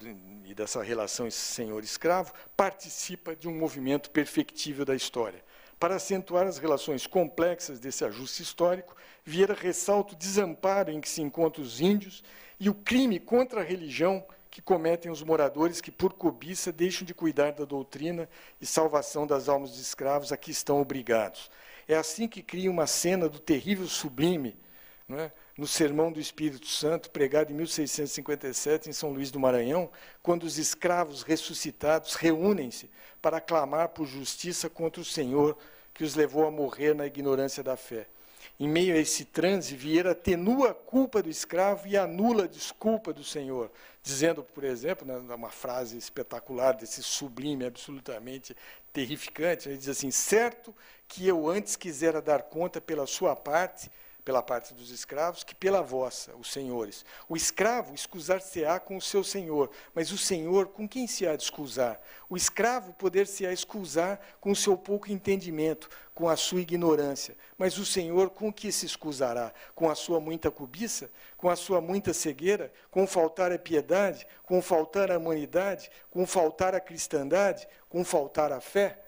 e dessa relação senhor-escravo, participa de um movimento perfectível da história. Para acentuar as relações complexas desse ajuste histórico, Vieira ressalta o desamparo em que se encontram os índios e o crime contra a religião que cometem os moradores que, por cobiça, deixam de cuidar da doutrina e salvação das almas de escravos a que estão obrigados. É assim que cria uma cena do terrível sublime, não é? No Sermão do Espírito Santo, pregado em 1657 em São Luís do Maranhão, quando os escravos ressuscitados reúnem-se para clamar por justiça contra o Senhor que os levou a morrer na ignorância da fé. Em meio a esse transe, Vieira atenua a culpa do escravo e anula a desculpa do Senhor, dizendo, por exemplo, uma frase espetacular desse sublime, absolutamente terrificante, ele diz assim, certo que eu antes quisera dar conta pela sua parte, pela parte dos escravos, que pela vossa, os senhores. O escravo escusar-se-á com o seu senhor, mas o senhor com quem se há de escusar? O escravo poder-se-á escusar com o seu pouco entendimento, com a sua ignorância, mas o senhor com que se escusará? Com a sua muita cobiça? Com a sua muita cegueira? Com faltar a piedade? Com faltar a humanidade? Com faltar a cristandade? Com faltar a fé?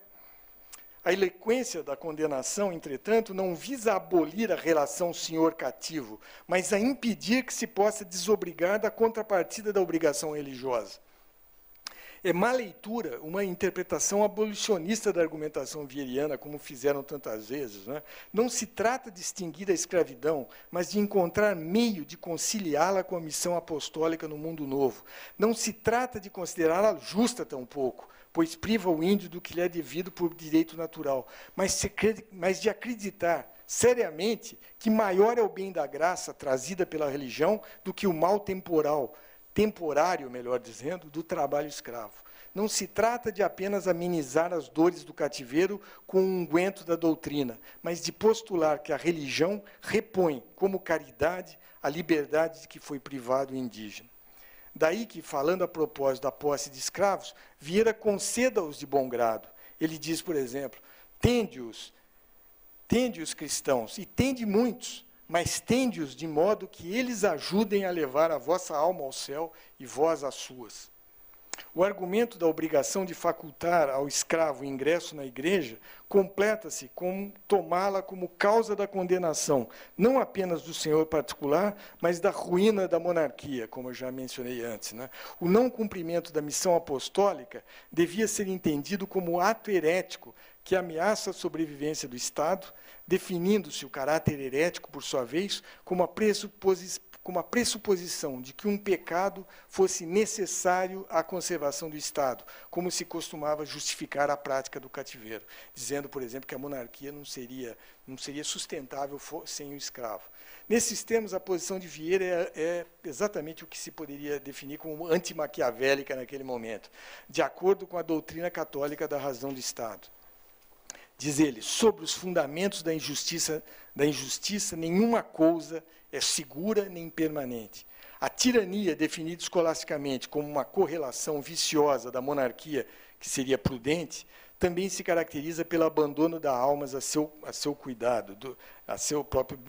A eloquência da condenação, entretanto, não visa abolir a relação senhor-cativo, mas a impedir que se possa desobrigar da contrapartida da obrigação religiosa. É má leitura uma interpretação abolicionista da argumentação vieriana, como fizeram tantas vezes, né? Não se trata de extinguir a escravidão, mas de encontrar meio de conciliá-la com a missão apostólica no mundo novo. Não se trata de considerá-la justa tampouco, pois priva o índio do que lhe é devido por direito natural, mas de acreditar seriamente que maior é o bem da graça trazida pela religião do que o mal temporário, melhor dizendo, do trabalho escravo. Não se trata de apenas amenizar as dores do cativeiro com o unguento da doutrina, mas de postular que a religião repõe como caridade a liberdade de que foi privado o indígena. Daí que, falando a propósito da posse de escravos, Vieira conceda-os de bom grado. Ele diz, por exemplo, tende-os cristãos, e tende muitos, mas tende-os de modo que eles ajudem a levar a vossa alma ao céu e vós as suas. O argumento da obrigação de facultar ao escravo ingresso na igreja completa-se com tomá-la como causa da condenação, não apenas do senhor particular, mas da ruína da monarquia, como eu já mencionei antes, né? O não cumprimento da missão apostólica devia ser entendido como ato herético que ameaça a sobrevivência do Estado, definindo-se o caráter herético, por sua vez, como a pressuposição de que um pecado fosse necessário à conservação do Estado, como se costumava justificar a prática do cativeiro, dizendo, por exemplo, que a monarquia não seria sustentável sem o escravo. Nesses termos, a posição de Vieira é exatamente o que se poderia definir como antimaquiavélica naquele momento, de acordo com a doutrina católica da razão do Estado. Diz ele, sobre os fundamentos da injustiça, nenhuma coisa é segura nem permanente. A tirania, definida escolasticamente como uma correlação viciosa da monarquia, que seria prudente, também se caracteriza pelo abandono da alma a seu cuidado, a seu próprio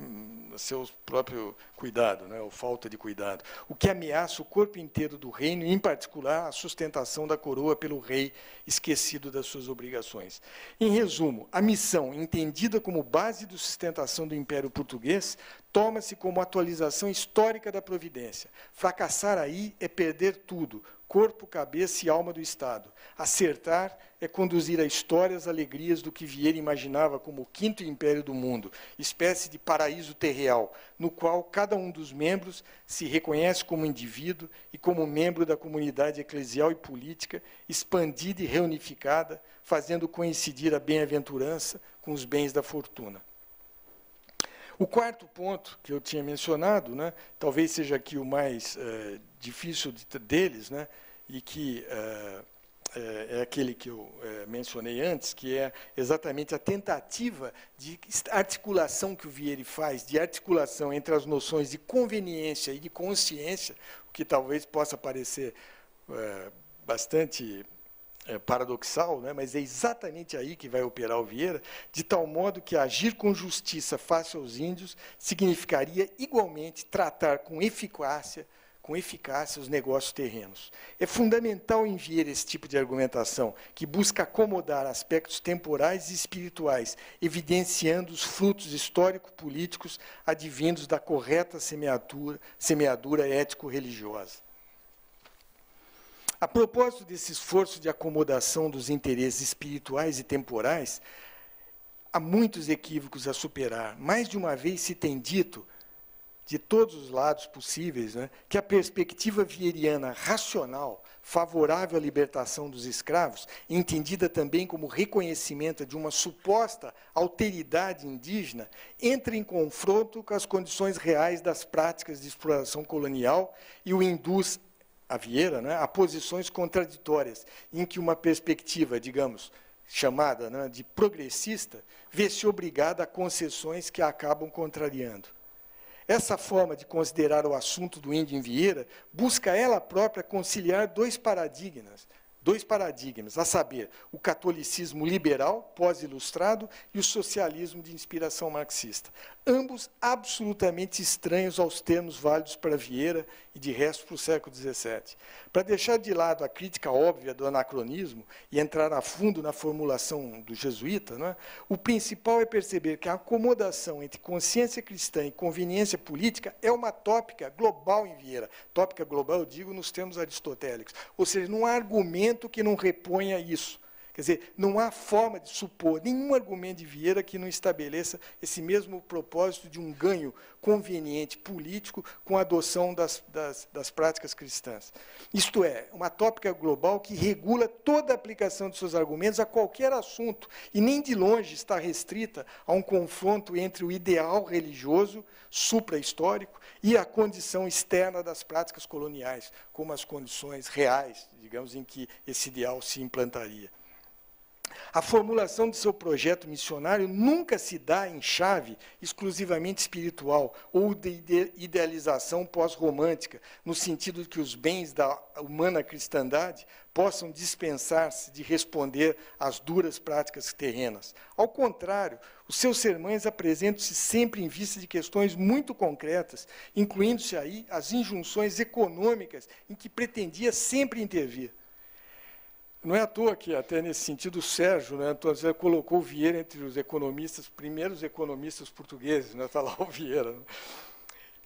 cuidado, né, ou falta de cuidado, o que ameaça o corpo inteiro do reino, e, em particular, a sustentação da coroa pelo rei, esquecido das suas obrigações. Em resumo, a missão, entendida como base de sustentação do Império Português, toma-se como atualização histórica da providência. Fracassar aí é perder tudo, corpo, cabeça e alma do Estado. Acertar é conduzir a história as alegrias do que Vieira imaginava como o quinto império do mundo, espécie de paraíso terreal, no qual cada um dos membros se reconhece como indivíduo e como membro da comunidade eclesial e política, expandida e reunificada, fazendo coincidir a bem-aventurança com os bens da fortuna. O quarto ponto que eu tinha mencionado, né, talvez seja aqui o mais difícil deles, né, e que é aquele que eu mencionei antes, que é exatamente a tentativa de articulação que o Vieira faz, de articulação entre as noções de conveniência e de consciência, o que talvez possa parecer bastante paradoxal, né? Mas é exatamente aí que vai operar o Vieira, de tal modo que agir com justiça face aos índios significaria igualmente tratar com eficácia os negócios terrenos. É fundamental em Vieira esse tipo de argumentação, que busca acomodar aspectos temporais e espirituais, evidenciando os frutos histórico-políticos advindos da correta semeadura ético-religiosa. A propósito desse esforço de acomodação dos interesses espirituais e temporais, há muitos equívocos a superar. Mais de uma vez se tem dito, de todos os lados possíveis, né, que a perspectiva vieriana racional, favorável à libertação dos escravos, entendida também como reconhecimento de uma suposta alteridade indígena, entra em confronto com as condições reais das práticas de exploração colonial e o induz a Vieira, né, a posições contraditórias, em que uma perspectiva, digamos, chamada, né, de progressista, vê-se obrigada a concessões que a acabam contrariando. Essa forma de considerar o assunto do índio em Vieira busca ela própria conciliar dois paradigmas, a saber, o catolicismo liberal, pós-ilustrado, e o socialismo de inspiração marxista, ambos absolutamente estranhos aos termos válidos para Vieira e, de resto, para o século XVII. Para deixar de lado a crítica óbvia do anacronismo e entrar a fundo na formulação do jesuíta, não é? O principal é perceber que a acomodação entre consciência cristã e conveniência política é uma tópica global em Vieira. Tópica global, eu digo, nos termos aristotélicos. Ou seja, não há argumento que não reponha isso. Quer dizer, não há forma de supor nenhum argumento de Vieira que não estabeleça esse mesmo propósito de um ganho conveniente político com a adoção das práticas cristãs. Isto é, uma tópica global que regula toda a aplicação de seus argumentos a qualquer assunto, e nem de longe está restrita a um confronto entre o ideal religioso, supra-histórico, e a condição externa das práticas coloniais, como as condições reais, digamos, em que esse ideal se implantaria. A formulação de seu projeto missionário nunca se dá em chave exclusivamente espiritual ou de idealização pós-romântica, no sentido de que os bens da humana cristandade possam dispensar-se de responder às duras práticas terrenas. Ao contrário, os seus sermões apresentam-se sempre em vista de questões muito concretas, incluindo-se aí as injunções econômicas em que pretendia sempre intervir. Não é à toa que, até nesse sentido, o Sérgio, né, colocou o Vieira entre os economistas, primeiros economistas portugueses, né, está lá o Vieira. Né.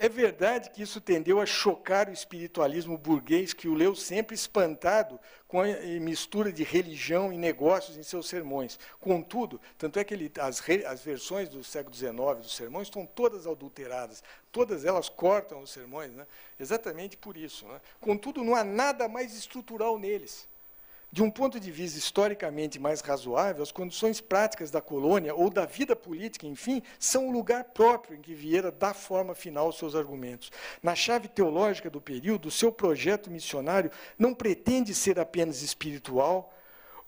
É verdade que isso tendeu a chocar o espiritualismo burguês, que o leu sempre espantado com a mistura de religião e negócios em seus sermões. Contudo, tanto é que as versões do século XIX dos sermões estão todas adulteradas, todas elas cortam os sermões, né, exatamente por isso. Né. Contudo, não há nada mais estrutural neles. De um ponto de vista historicamente mais razoável, as condições práticas da colônia ou da vida política, enfim, são o lugar próprio em que Vieira dá forma final aos seus argumentos. Na chave teológica do período, o seu projeto missionário não pretende ser apenas espiritual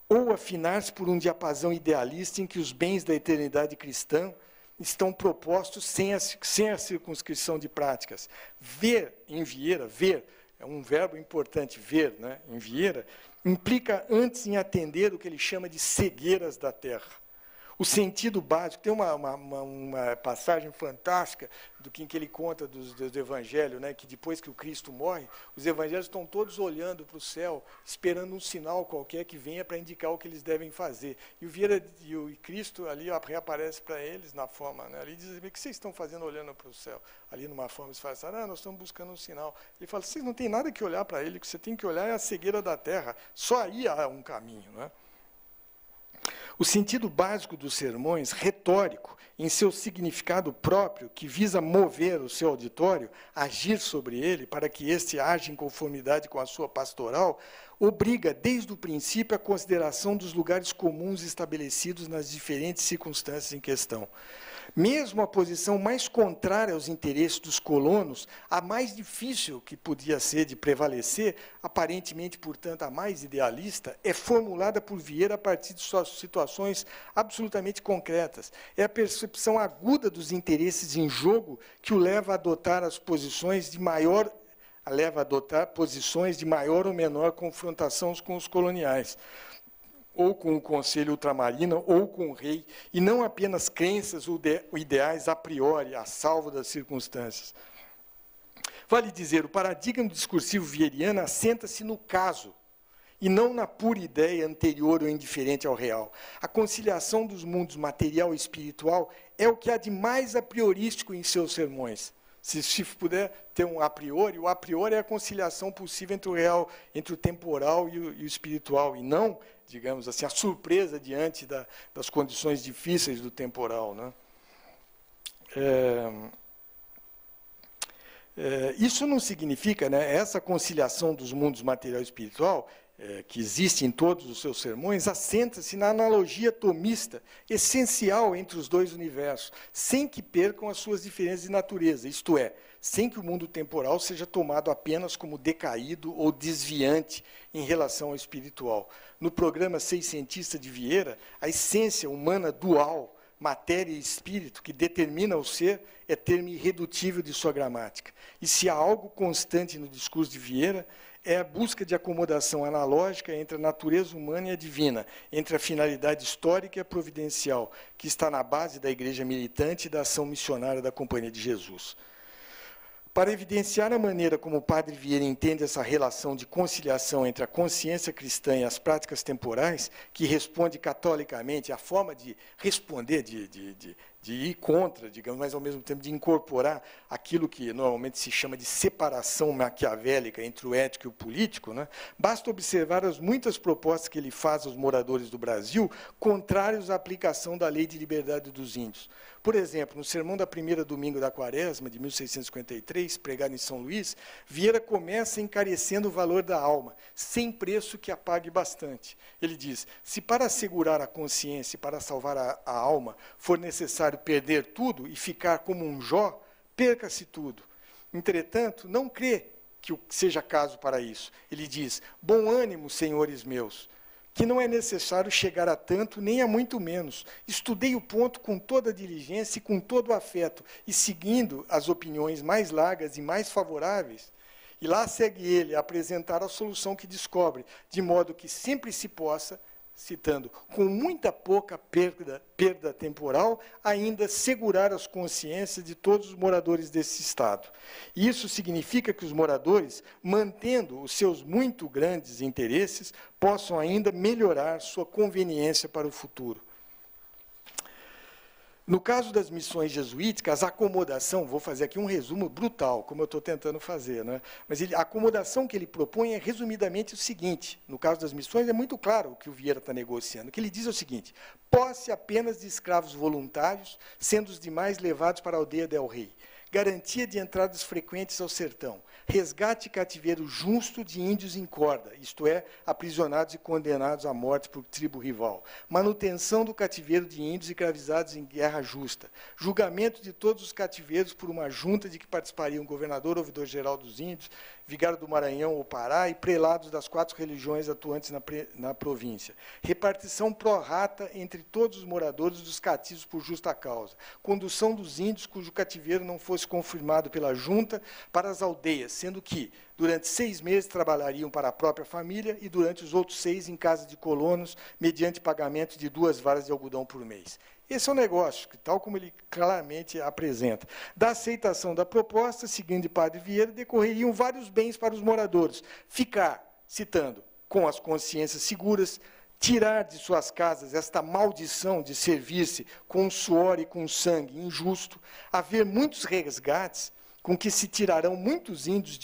ou afinar-se por um diapasão idealista em que os bens da eternidade cristã estão propostos sem a circunscrição de práticas. Ver em Vieira, ver, é um verbo importante, ver, né, em Vieira, implica antes em atender o que ele chama de cegueiras da terra. O sentido básico, tem uma passagem fantástica em que ele conta do Evangelho, né, que depois que o Cristo morre, os evangelhos estão todos olhando para o céu, esperando um sinal qualquer que venha para indicar o que eles devem fazer. E o Vieira e o Cristo ali reaparece para eles na forma, né, ali diz: o que vocês estão fazendo olhando para o céu? Ali numa forma disfarçada: nós estamos buscando um sinal. Ele fala: vocês não têm nada que olhar para ele, o que você tem que olhar é a cegueira da terra. Só aí há um caminho, né? O sentido básico dos sermões, retórico, em seu significado próprio, que visa mover o seu auditório, agir sobre ele, para que este age em conformidade com a sua pastoral, obriga, desde o princípio, a consideração dos lugares comuns estabelecidos nas diferentes circunstâncias em questão. Mesmo a posição mais contrária aos interesses dos colonos, a mais difícil que podia ser de prevalecer, aparentemente, portanto, a mais idealista, é formulada por Vieira a partir de suas situações absolutamente concretas. É a percepção aguda dos interesses em jogo que o leva a adotar as posições de maior ou menor confrontação com os coloniais, ou com o Conselho Ultramarino, ou com o rei, e não apenas crenças ou ideais a priori, a salvo das circunstâncias. Vale dizer, o paradigma discursivo vieriano assenta-se no caso, e não na pura ideia anterior ou indiferente ao real. A conciliação dos mundos material e espiritual é o que há de mais a priorístico em seus sermões. Se puder ter um a priori, o a priori é a conciliação possível entre o real, entre o temporal e o espiritual, e não, digamos assim, a surpresa diante das condições difíceis do temporal, né? Isso não significa, né, essa conciliação dos mundos material e espiritual, que existe em todos os seus sermões, assenta-se na analogia tomista, essencial entre os dois universos, sem que percam as suas diferenças de natureza, isto é, sem que o mundo temporal seja tomado apenas como decaído ou desviante em relação ao espiritual. No programa seiscentista de Vieira, a essência humana dual, matéria e espírito, que determina o ser, é termo irredutível de sua gramática. E se há algo constante no discurso de Vieira, é a busca de acomodação analógica entre a natureza humana e a divina, entre a finalidade histórica e a providencial, que está na base da igreja militante e da ação missionária da Companhia de Jesus. Para evidenciar a maneira como o padre Vieira entende essa relação de conciliação entre a consciência cristã e as práticas temporais, que responde catolicamente, a forma de responder, de ir contra, digamos, mas, ao mesmo tempo, de incorporar aquilo que normalmente se chama de separação maquiavélica entre o ético e o político, né? Basta observar as muitas propostas que ele faz aos moradores do Brasil, contrários à aplicação da Lei de Liberdade dos Índios. Por exemplo, no sermão da primeira domingo da Quaresma, de 1653, pregado em São Luís, Vieira começa encarecendo o valor da alma, sem preço que a pague bastante. Ele diz, se para assegurar a consciência e para salvar a alma for necessário perder tudo e ficar como um Jó, perca-se tudo. Entretanto, não crê que seja caso para isso. Ele diz, bom ânimo, senhores meus, que não é necessário chegar a tanto, nem a muito menos. Estudei o ponto com toda a diligência e com todo o afeto, e seguindo as opiniões mais largas e mais favoráveis, e lá segue ele a apresentar a solução que descobre, de modo que sempre se possa, citando, com muita pouca perda temporal, ainda segurar as consciências de todos os moradores desse Estado. E isso significa que os moradores, mantendo os seus muito grandes interesses, possam ainda melhorar sua conveniência para o futuro. No caso das missões jesuíticas, a acomodação, vou fazer aqui um resumo brutal, como eu estou tentando fazer, né? Mas a acomodação que ele propõe é, resumidamente, o seguinte, no caso das missões, é muito claro o que o Vieira está negociando. O que ele diz é o seguinte, posse apenas de escravos voluntários, sendo os demais levados para a aldeia del Rei. Garantia de entradas frequentes ao sertão. Resgate e cativeiro justo de índios em corda, isto é, aprisionados e condenados à morte por tribo rival. Manutenção do cativeiro de índios escravizados em guerra justa. Julgamento de todos os cativeiros por uma junta de que participariam o governador, ouvidor-geral dos índios, vigário do Maranhão ou Pará e prelados das 4 religiões atuantes na província. Repartição pró-rata entre todos os moradores dos cativos por justa causa. Condução dos índios cujo cativeiro não fosse confirmado pela junta para as aldeias, sendo que, durante 6 meses, trabalhariam para a própria família e, durante os outros 6, em casa de colonos, mediante pagamento de 2 varas de algodão por mês. Esse é o negócio, tal como ele claramente apresenta. Da aceitação da proposta, seguindo o padre Vieira, decorreriam vários bens para os moradores. Ficar, citando, com as consciências seguras, tirar de suas casas esta maldição de servir-se com suor e com sangue injusto, haver muitos resgates, com que se tirarão muitos índios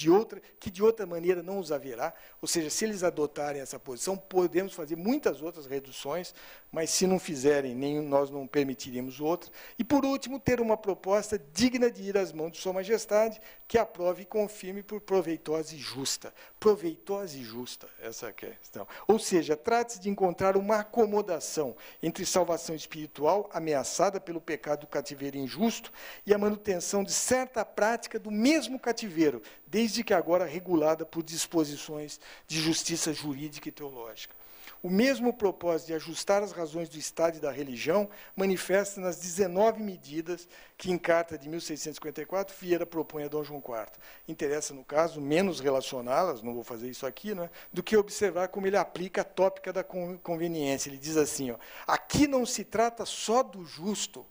que de outra maneira não os haverá, ou seja, se eles adotarem essa posição, podemos fazer muitas outras reduções, mas se não fizerem, nós não permitiríamos outra. E, por último, ter uma proposta digna de ir às mãos de Sua Majestade, que aprove e confirme por proveitosa e justa. Proveitosa e justa, essa é a questão. Ou seja, trata-se de encontrar uma acomodação entre salvação espiritual, ameaçada pelo pecado do cativeiro injusto, e a manutenção de certa prática do mesmo cativeiro, desde que agora regulada por disposições de justiça jurídica e teológica. O mesmo propósito de ajustar as razões do Estado e da religião manifesta nas 19 medidas que, em carta de 1654, Vieira propõe a Dom João IV. Interessa, no caso, menos relacioná-las, não vou fazer isso aqui, né, do que observar como ele aplica a tópica da conveniência. Ele diz assim, ó, aqui não se trata só do justo.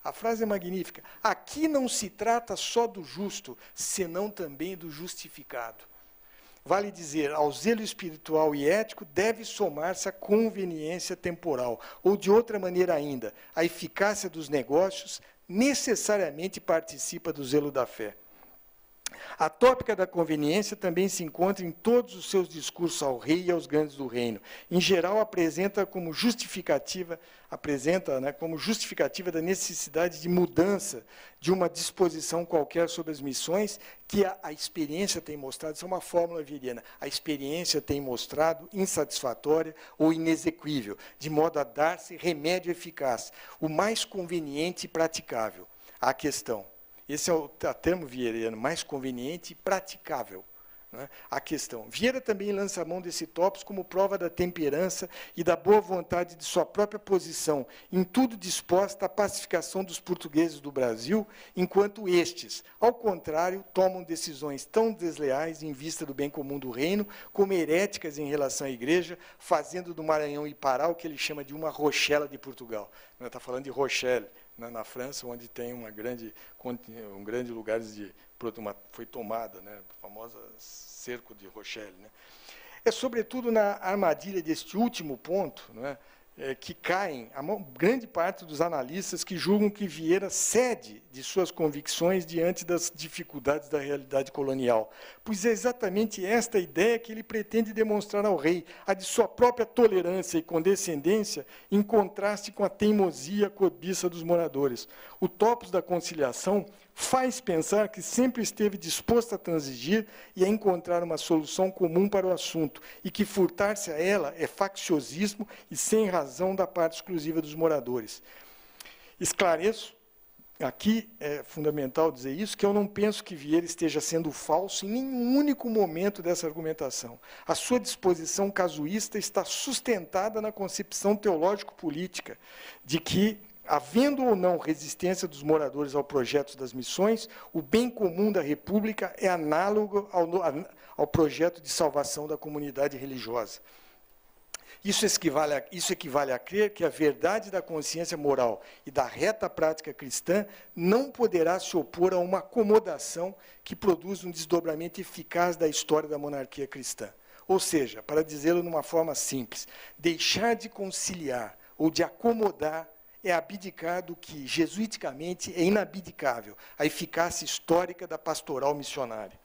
A frase é magnífica. Aqui não se trata só do justo, senão também do justificado. Vale dizer, ao zelo espiritual e ético deve somar-se a conveniência temporal, ou, de outra maneira ainda, a eficácia dos negócios necessariamente participa do zelo da fé. A tópica da conveniência também se encontra em todos os seus discursos ao rei e aos grandes do reino. Em geral, apresenta como justificativa da necessidade de mudança de uma disposição qualquer sobre as missões, que a experiência tem mostrado, isso é uma fórmula vieriana, a experiência tem mostrado insatisfatória ou inexequível, de modo a dar-se remédio eficaz, o mais conveniente e praticável à questão. Esse é o termo vieiriano, mais conveniente e praticável, né, a questão. Vieira também lança a mão desse tópico como prova da temperança e da boa vontade de sua própria posição, em tudo disposta à pacificação dos portugueses do Brasil, enquanto estes, ao contrário, tomam decisões tão desleais em vista do bem comum do reino, como heréticas em relação à Igreja, fazendo do Maranhão e Pará o que ele chama de uma Rochela de Portugal. Está falando de Rochelle, na França, onde tem um grande lugar foi tomada, né, a famosa cerco de Rochelle, né. É sobretudo na armadilha deste último ponto, né, que caem a grande parte dos analistas que julgam que Vieira cede de suas convicções diante das dificuldades da realidade colonial, pois é exatamente esta ideia que ele pretende demonstrar ao rei, a de sua própria tolerância e condescendência, em contraste com a teimosia cobiça dos moradores. O topos da conciliação faz pensar que sempre esteve disposto a transigir e a encontrar uma solução comum para o assunto, e que furtar-se a ela é facciosismo e sem razão da parte exclusiva dos moradores. Esclareço, aqui é fundamental dizer isso, que eu não penso que Vieira esteja sendo falso em nenhum único momento dessa argumentação. A sua disposição casuísta está sustentada na concepção teológico-política de que, havendo ou não resistência dos moradores ao projeto das missões, o bem comum da República é análogo ao projeto de salvação da comunidade religiosa. Isso equivale a crer que a verdade da consciência moral e da reta prática cristã não poderá se opor a uma acomodação que produz um desdobramento eficaz da história da monarquia cristã. Ou seja, para dizê-lo numa forma simples, deixar de conciliar ou de acomodar é abdicar do que, jesuiticamente, é inabdicável, a eficácia histórica da pastoral missionária.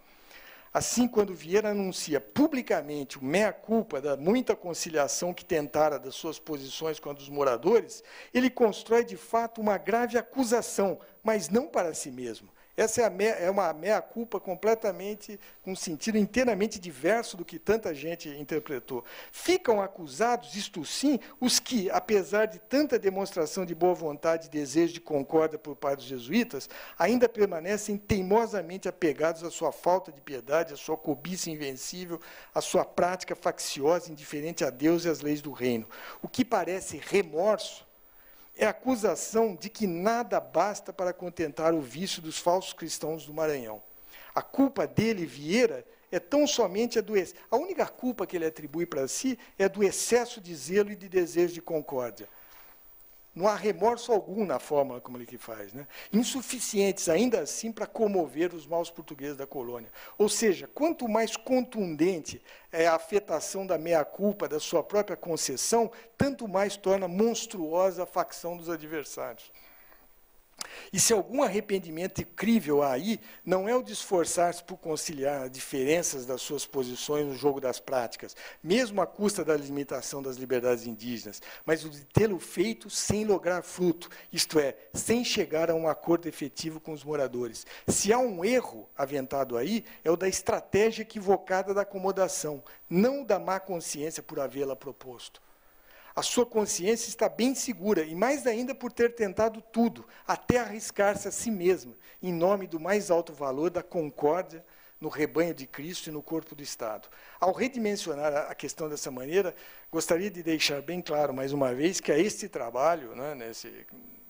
Assim, quando Vieira anuncia publicamente o mea-culpa da muita conciliação que tentara das suas posições com a dos moradores, ele constrói, de fato, uma grave acusação, mas não para si mesmo. Essa é uma meia-culpa completamente, com um sentido inteiramente diverso do que tanta gente interpretou. Ficam acusados, isto sim, os que, apesar de tanta demonstração de boa vontade e desejo de concórdia por parte dos jesuítas, ainda permanecem teimosamente apegados à sua falta de piedade, à sua cobiça invencível, à sua prática facciosa, indiferente a Deus e às leis do reino. O que parece remorso é a acusação de que nada basta para contentar o vício dos falsos cristãos do Maranhão. A culpa dele, Vieira, é tão somente a única culpa que ele atribui para si é do excesso de zelo e de desejo de concórdia. Não há remorso algum na forma como ele que faz, né? Insuficientes, ainda assim, para comover os maus portugueses da colônia. Ou seja, quanto mais contundente é a afetação da meia-culpa, da sua própria concessão, tanto mais torna monstruosa a facção dos adversários. E se algum arrependimento crível há aí, não é o de esforçar-se por conciliar diferenças das suas posições no jogo das práticas, mesmo à custa da limitação das liberdades indígenas, mas o de tê-lo feito sem lograr fruto, isto é, sem chegar a um acordo efetivo com os moradores. Se há um erro aventado aí, é o da estratégia equivocada da acomodação, não da má consciência por havê-la proposto. A sua consciência está bem segura, e mais ainda por ter tentado tudo, até arriscar-se a si mesma, em nome do mais alto valor da concórdia no rebanho de Cristo e no corpo do Estado. Ao redimensionar a questão dessa maneira, gostaria de deixar bem claro, mais uma vez, que a este trabalho, né,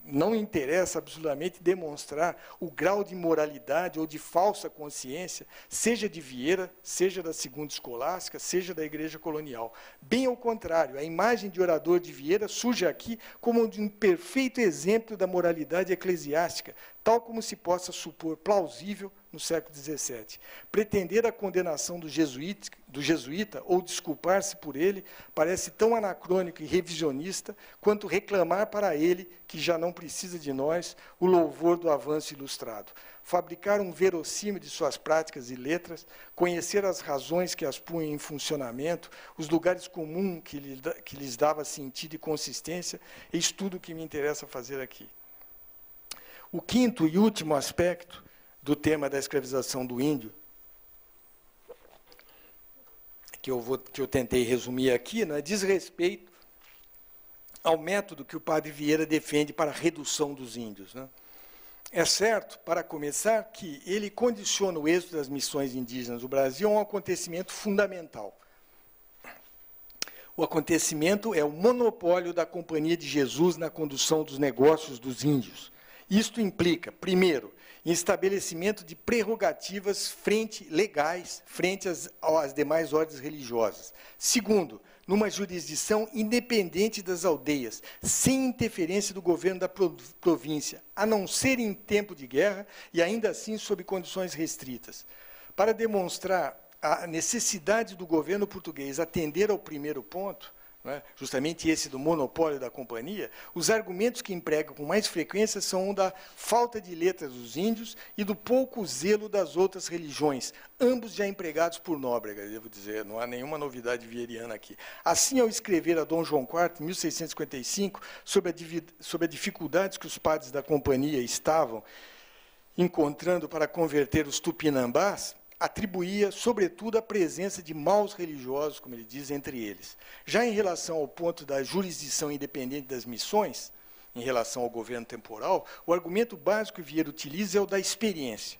não interessa absolutamente demonstrar o grau de moralidade ou de falsa consciência, seja de Vieira, seja da Segunda Escolástica, seja da Igreja Colonial. Bem ao contrário, a imagem de orador de Vieira surge aqui como um perfeito exemplo da moralidade eclesiástica, tal como se possa supor plausível no século XVII. Pretender a condenação do jesuíta ou desculpar-se por ele parece tão anacrônico e revisionista quanto reclamar para ele, que já não precisa de nós, o louvor do avanço ilustrado. Fabricar um verossímil de suas práticas e letras, conhecer as razões que as punham em funcionamento, os lugares comuns que lhes dava sentido e consistência, é isso tudo que me interessa fazer aqui. O quinto e último aspecto do tema da escravização do índio, que eu tentei resumir aqui, né, diz respeito ao método que o padre Vieira defende para a redução dos índios, né. É certo, para começar, que ele condiciona o êxito das missões indígenas do Brasil a um acontecimento fundamental. O acontecimento é o monopólio da Companhia de Jesus na condução dos negócios dos índios. Isto implica, primeiro, estabelecimento de prerrogativas legais frente às demais ordens religiosas. Segundo, numa jurisdição independente das aldeias, sem interferência do governo da província, a não ser em tempo de guerra e ainda assim sob condições restritas. Para demonstrar a necessidade do governo português atender ao primeiro ponto, justamente esse do monopólio da companhia, os argumentos que emprega com mais frequência são o da falta de letras dos índios e do pouco zelo das outras religiões, ambos já empregados por Nóbrega, devo dizer, não há nenhuma novidade vieriana aqui. Assim, ao escrever a Dom João IV, em 1655, sobre a dificuldades que os padres da companhia estavam encontrando para converter os tupinambás, atribuía, sobretudo, a presença de maus religiosos, como ele diz, entre eles. Já em relação ao ponto da jurisdição independente das missões, em relação ao governo temporal, o argumento básico que Vieira utiliza é o da experiência.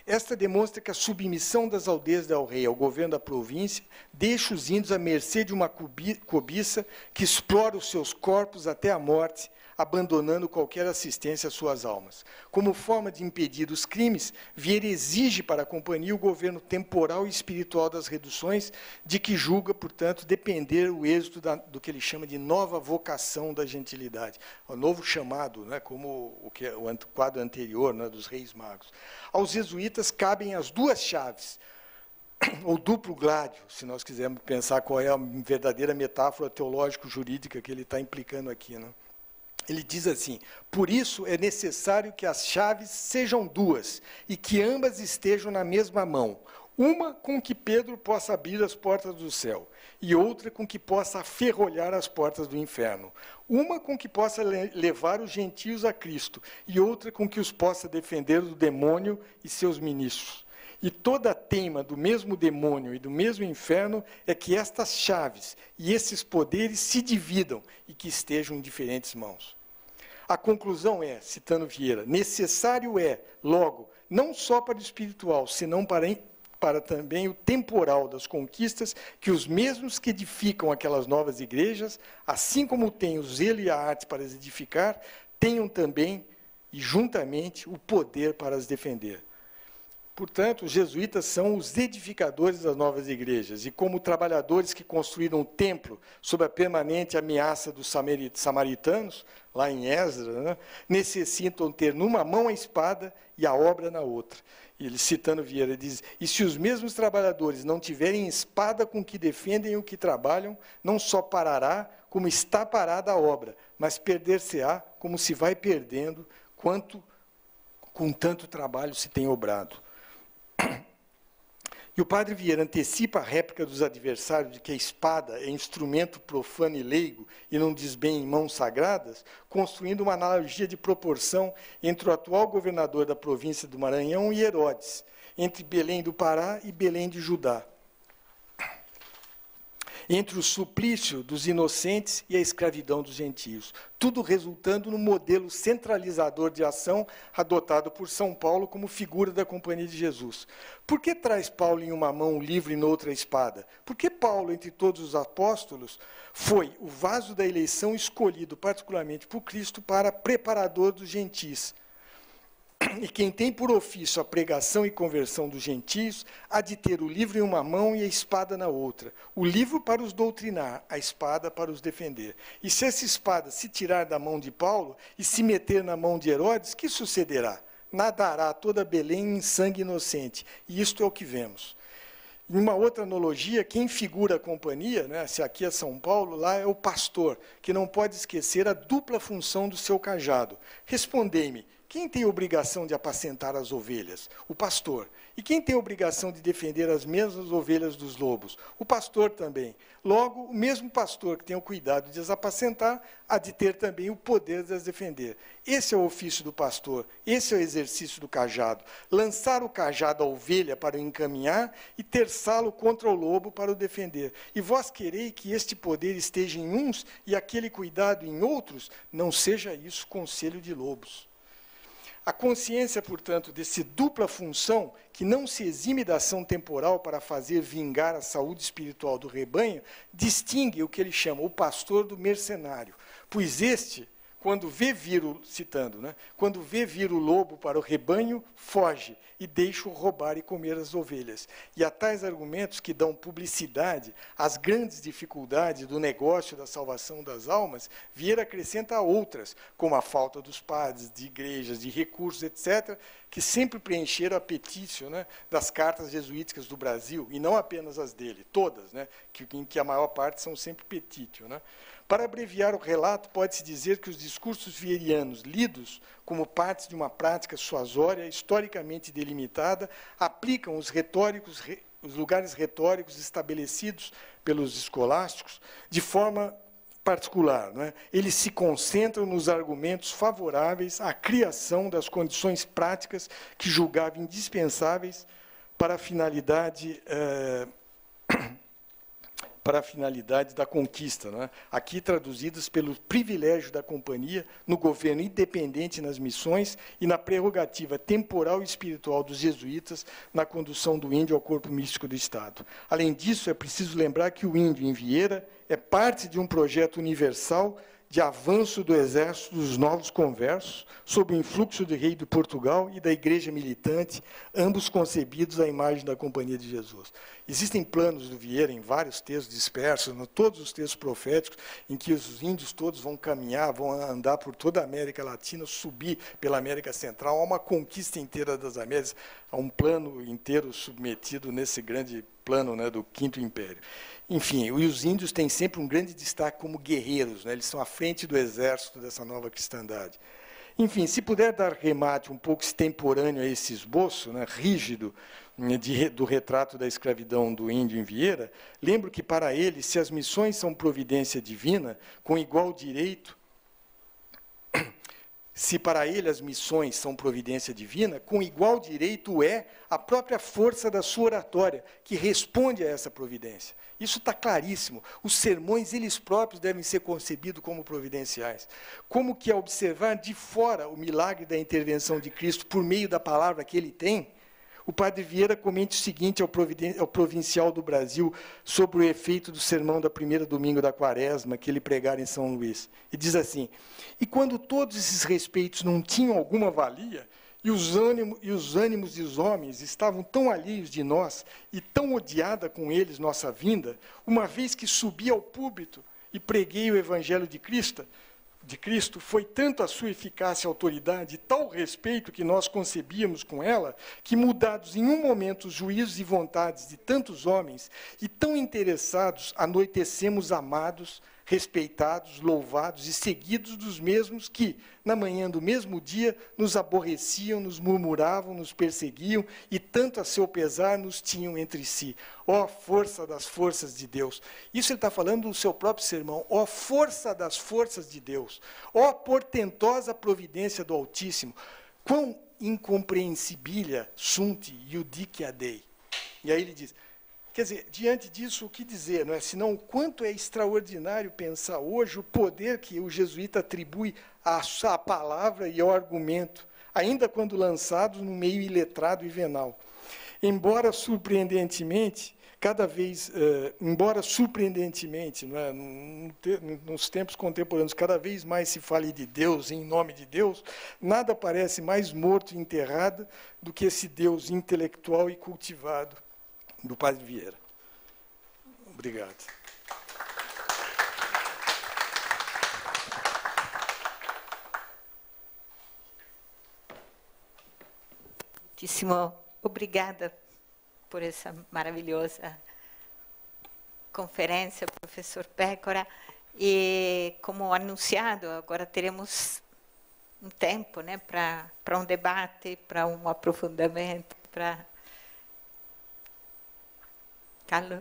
Esta demonstra que a submissão das aldeias del rei ao governo da província deixa os índios à mercê de uma cobiça que explora os seus corpos até a morte, abandonando qualquer assistência às suas almas. Como forma de impedir os crimes, Vieira exige para a companhia o governo temporal e espiritual das reduções, de que julga, portanto, depender o êxito do que ele chama de nova vocação da gentilidade, o novo chamado, como o quadro anterior, dos Reis Magos. Aos jesuítas cabem as duas chaves, ou duplo gládio, se nós quisermos pensar qual é a verdadeira metáfora teológico-jurídica que ele está implicando aqui, Ele diz assim: por isso é necessário que as chaves sejam duas e que ambas estejam na mesma mão, uma com que Pedro possa abrir as portas do céu e outra com que possa aferrolhar as portas do inferno, uma com que possa levar os gentios a Cristo e outra com que os possa defender do demônio e seus ministros. E toda a teima do mesmo demônio e do mesmo inferno é que estas chaves e esses poderes se dividam e que estejam em diferentes mãos. A conclusão é, citando Vieira, necessário é, logo, não só para o espiritual, senão para também o temporal das conquistas, que os mesmos que edificam aquelas novas igrejas, assim como têm o zelo e a arte para as edificar, tenham também, e juntamente, o poder para as defender. Portanto, os jesuítas são os edificadores das novas igrejas, e como trabalhadores que construíram o templo sob a permanente ameaça dos samaritanos, lá em Esdras, necessitam ter numa mão a espada e a obra na outra. E ele, citando Vieira, diz: e se os mesmos trabalhadores não tiverem espada com que defendem o que trabalham, não só parará, como está parada a obra, mas perder-se-á como se vai perdendo, quanto com tanto trabalho se tem obrado. E o padre Vieira antecipa a réplica dos adversários de que a espada é instrumento profano e leigo e não diz bem em mãos sagradas, construindo uma analogia de proporção entre o atual governador da província do Maranhão e Herodes, entre Belém do Pará e Belém de Judá, entre o suplício dos inocentes e a escravidão dos gentios, tudo resultando no modelo centralizador de ação adotado por São Paulo como figura da Companhia de Jesus. Por que traz Paulo em uma mão o livro e noutra a espada? Porque Paulo, entre todos os apóstolos, foi o vaso da eleição escolhido particularmente por Cristo para preparador dos gentis. E quem tem por ofício a pregação e conversão dos gentios, há de ter o livro em uma mão e a espada na outra. O livro para os doutrinar, a espada para os defender. E se essa espada se tirar da mão de Paulo e se meter na mão de Herodes, que sucederá? Nadará toda Belém em sangue inocente. E isto é o que vemos. Em uma outra analogia, quem figura a companhia, se aqui é São Paulo, lá é o pastor, que não pode esquecer a dupla função do seu cajado. Respondei-me, quem tem a obrigação de apacentar as ovelhas? O pastor. E quem tem a obrigação de defender as mesmas ovelhas dos lobos? O pastor também. Logo, o mesmo pastor que tem o cuidado de as apacentar, há de ter também o poder de as defender. Esse é o ofício do pastor, esse é o exercício do cajado. Lançar o cajado à ovelha para o encaminhar e terçá-lo contra o lobo para o defender. E vós quereis que este poder esteja em uns e aquele cuidado em outros? Não seja isso conselho de lobos. A consciência, portanto, dessa dupla função, que não se exime da ação temporal para fazer vingar a saúde espiritual do rebanho, distingue o que ele chama o pastor do mercenário, pois este, quando vê vir o, citando, né? Quando vê vir o lobo para o rebanho, foge e deixa-o roubar e comer as ovelhas. E a tais argumentos que dão publicidade às grandes dificuldades do negócio da salvação das almas, Vieira acrescenta outras, como a falta dos padres, de igrejas, de recursos, etc., que sempre preencheram o apetício, né, das cartas jesuíticas do Brasil, e não apenas as dele, todas, né, em que a maior parte são sempre petítio, né. Para abreviar o relato, pode-se dizer que os discursos vierianos, lidos como partes de uma prática suasória, historicamente delimitada, aplicam os lugares retóricos estabelecidos pelos escolásticos de forma particular. Não é? Eles se concentram nos argumentos favoráveis à criação das condições práticas que julgavam indispensáveis para a finalidade da conquista, não é? Aqui traduzidas pelo privilégio da companhia no governo independente nas missões e na prerrogativa temporal e espiritual dos jesuítas na condução do índio ao corpo místico do Estado. Além disso, é preciso lembrar que o índio em Vieira é parte de um projeto universal de avanço do exército dos novos conversos, sob o influxo do rei de Portugal e da igreja militante, ambos concebidos à imagem da Companhia de Jesus. Existem planos do Vieira, em vários textos dispersos, em todos os textos proféticos, em que os índios todos vão caminhar, vão andar por toda a América Latina, subir pela América Central, há uma conquista inteira das Américas, há um plano inteiro submetido nesse grande plano, né, do Quinto Império. Enfim, os índios têm sempre um grande destaque como guerreiros, né? Eles são à frente do exército dessa nova cristandade. Enfim, se puder dar remate um pouco extemporâneo a esse esboço, né, rígido, do retrato da escravidão do índio em Vieira, lembro que, para ele, se as missões são providência divina, com igual direito, se para ele as missões são providência divina, com igual direito é a própria força da sua oratória, que responde a essa providência. Isso está claríssimo. Os sermões, eles próprios, devem ser concebidos como providenciais. Como que, ao observar de fora o milagre da intervenção de Cristo por meio da palavra que ele tem, o padre Vieira comenta o seguinte ao provincial do Brasil sobre o efeito do sermão da primeira domingo da quaresma que ele pregara em São Luís. E diz assim: e quando todos esses respeitos não tinham alguma valia, e os ânimos dos homens estavam tão alheios de nós, e tão odiada com eles nossa vinda, uma vez que subi ao púlpito e preguei o Evangelho de Cristo, foi tanto a sua eficácia e autoridade, e tal respeito que nós concebíamos com ela, que, mudados em um momento os juízos e vontades de tantos homens, e tão interessados, anoitecemos amados, respeitados, louvados e seguidos dos mesmos que, na manhã do mesmo dia, nos aborreciam, nos murmuravam, nos perseguiam, e tanto a seu pesar nos tinham entre si. Ó força das forças de Deus! Isso ele está falando do seu próprio sermão. Ó força das forças de Deus! Ó portentosa providência do Altíssimo! Quão incompreensível sunt iudicia Dei! E aí ele diz... Quer dizer, diante disso, o que dizer, não é? Senão o quanto é extraordinário pensar hoje o poder que o jesuíta atribui à palavra e ao argumento, ainda quando lançados no meio iletrado e venal. Embora surpreendentemente, não é? Nos tempos contemporâneos, cada vez mais se fale de Deus, em nome de Deus, nada parece mais morto e enterrado do que esse Deus intelectual e cultivado do padre Vieira. Obrigado. Muitíssimo obrigada por essa maravilhosa conferência, professor Pécora. E, como anunciado, agora teremos um tempo, né, para um debate, para um aprofundamento, para... Carlos?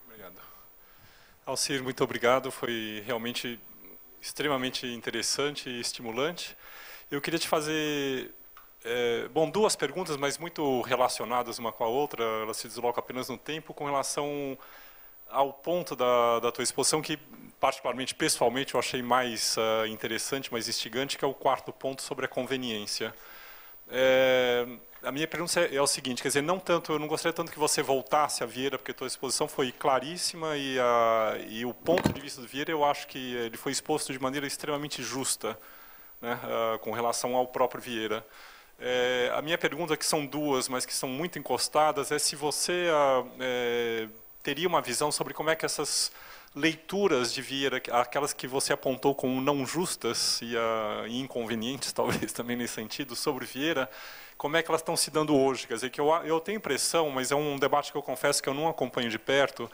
Obrigado. Alcir, muito obrigado. Foi realmente extremamente interessante e estimulante. Eu queria te fazer duas perguntas, mas muito relacionadas uma com a outra. Elas se deslocam apenas no tempo com relação ao ponto da tua exposição que, particularmente, pessoalmente, eu achei mais interessante, mais instigante, que é o quarto ponto sobre a conveniência. a minha pergunta é o seguinte, quer dizer, eu não gostaria tanto que você voltasse a Vieira, porque a tua exposição foi claríssima e o ponto de vista do Vieira, eu acho que ele foi exposto de maneira extremamente justa, né, com relação ao próprio Vieira. A minha pergunta, que são duas, mas que são muito encostadas, é se você teria uma visão sobre como é que essas leituras de Vieira, aquelas que você apontou como não justas e inconvenientes, talvez também nesse sentido, sobre Vieira, como é que elas estão se dando hoje? Quer dizer, que eu tenho impressão, mas é um debate que eu confesso que eu não acompanho de perto,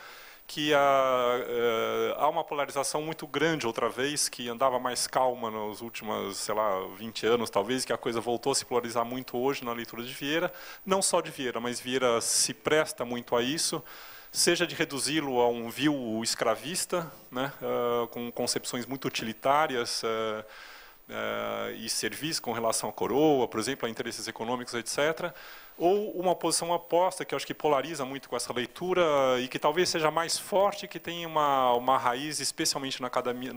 que há uma polarização muito grande outra vez, que andava mais calma nos últimos, sei lá, 20 anos, talvez, que a coisa voltou a se polarizar muito hoje na leitura de Vieira, não só de Vieira, mas Vieira se presta muito a isso, seja de reduzi-lo a um vil escravista, né, com concepções muito utilitárias e serviço com relação à coroa, por exemplo, a interesses econômicos, etc., ou uma posição oposta, que eu acho que polariza muito com essa leitura e que talvez seja mais forte, que tem uma raiz, especialmente na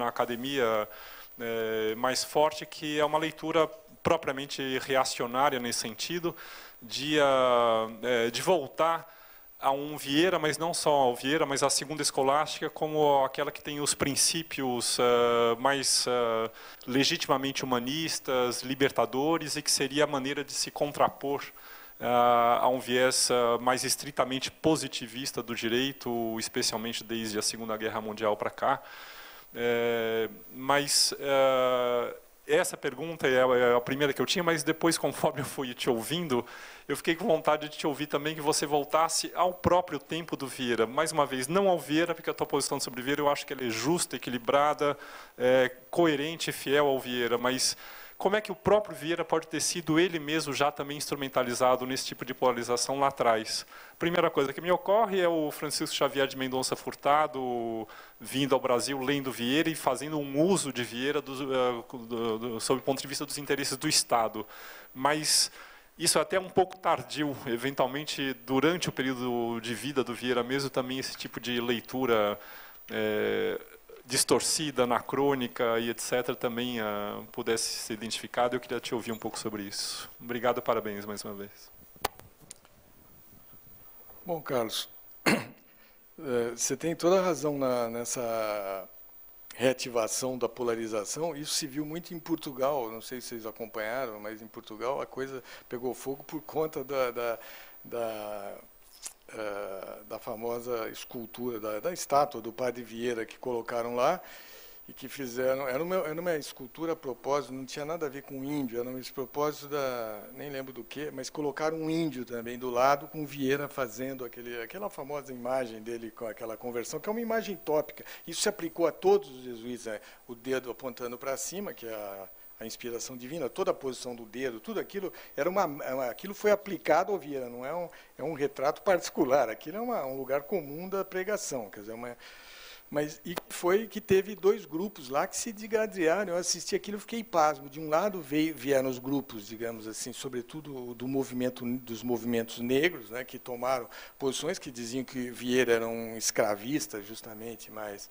academia mais forte, que é uma leitura propriamente reacionária nesse sentido, de voltar a um Vieira, mas não só ao Vieira, mas a segunda escolástica como aquela que tem os princípios mais legitimamente humanistas, libertadores, e que seria a maneira de se contrapor a um viés mais estritamente positivista do direito, especialmente desde a Segunda Guerra Mundial para cá. Mas essa pergunta é a primeira que eu tinha, mas depois, conforme eu fui te ouvindo, eu fiquei com vontade de te ouvir também, que você voltasse ao próprio tempo do Vieira. Mais uma vez, não ao Vieira, porque a tua posição sobre Vieira eu acho que ela é justa, equilibrada, coerente e fiel ao Vieira, mas como é que o próprio Vieira pode ter sido ele mesmo já também instrumentalizado nesse tipo de polarização lá atrás? Primeira coisa que me ocorre é o Francisco Xavier de Mendonça Furtado vindo ao Brasil, lendo Vieira e fazendo um uso de Vieira sob o ponto de vista dos interesses do Estado. Mas isso é até um pouco tardio, eventualmente durante o período de vida do Vieira mesmo, também esse tipo de leitura distorcida, anacrônica e etc. também pudesse ser identificado. Eu queria te ouvir um pouco sobre isso. Obrigado, parabéns mais uma vez. Bom, Carlos, você tem toda a razão nessa reativação da polarização. Isso se viu muito em Portugal, não sei se vocês acompanharam, mas em Portugal a coisa pegou fogo por conta da famosa escultura, da estátua do Padre Vieira que colocaram lá e que fizeram, era uma escultura a propósito, não tinha nada a ver com índio, era um propósito nem lembro do que, mas colocaram um índio também do lado, com Vieira fazendo aquela famosa imagem dele com aquela conversão, que é uma imagem tópica. Isso se aplicou a todos os jesuítas, né? O dedo apontando para cima, que é a inspiração divina, toda a posição do dedo, tudo aquilo aquilo foi aplicado ao Vieira, não é um retrato particular, aquilo é um lugar comum da pregação, quer dizer, e foi que teve dois grupos lá que se digradearam. Eu assisti aquilo e fiquei pasmo. De um lado vieram os grupos, digamos assim, sobretudo dos movimentos negros, né, que tomaram posições que diziam que Vieira era um escravista, justamente, mas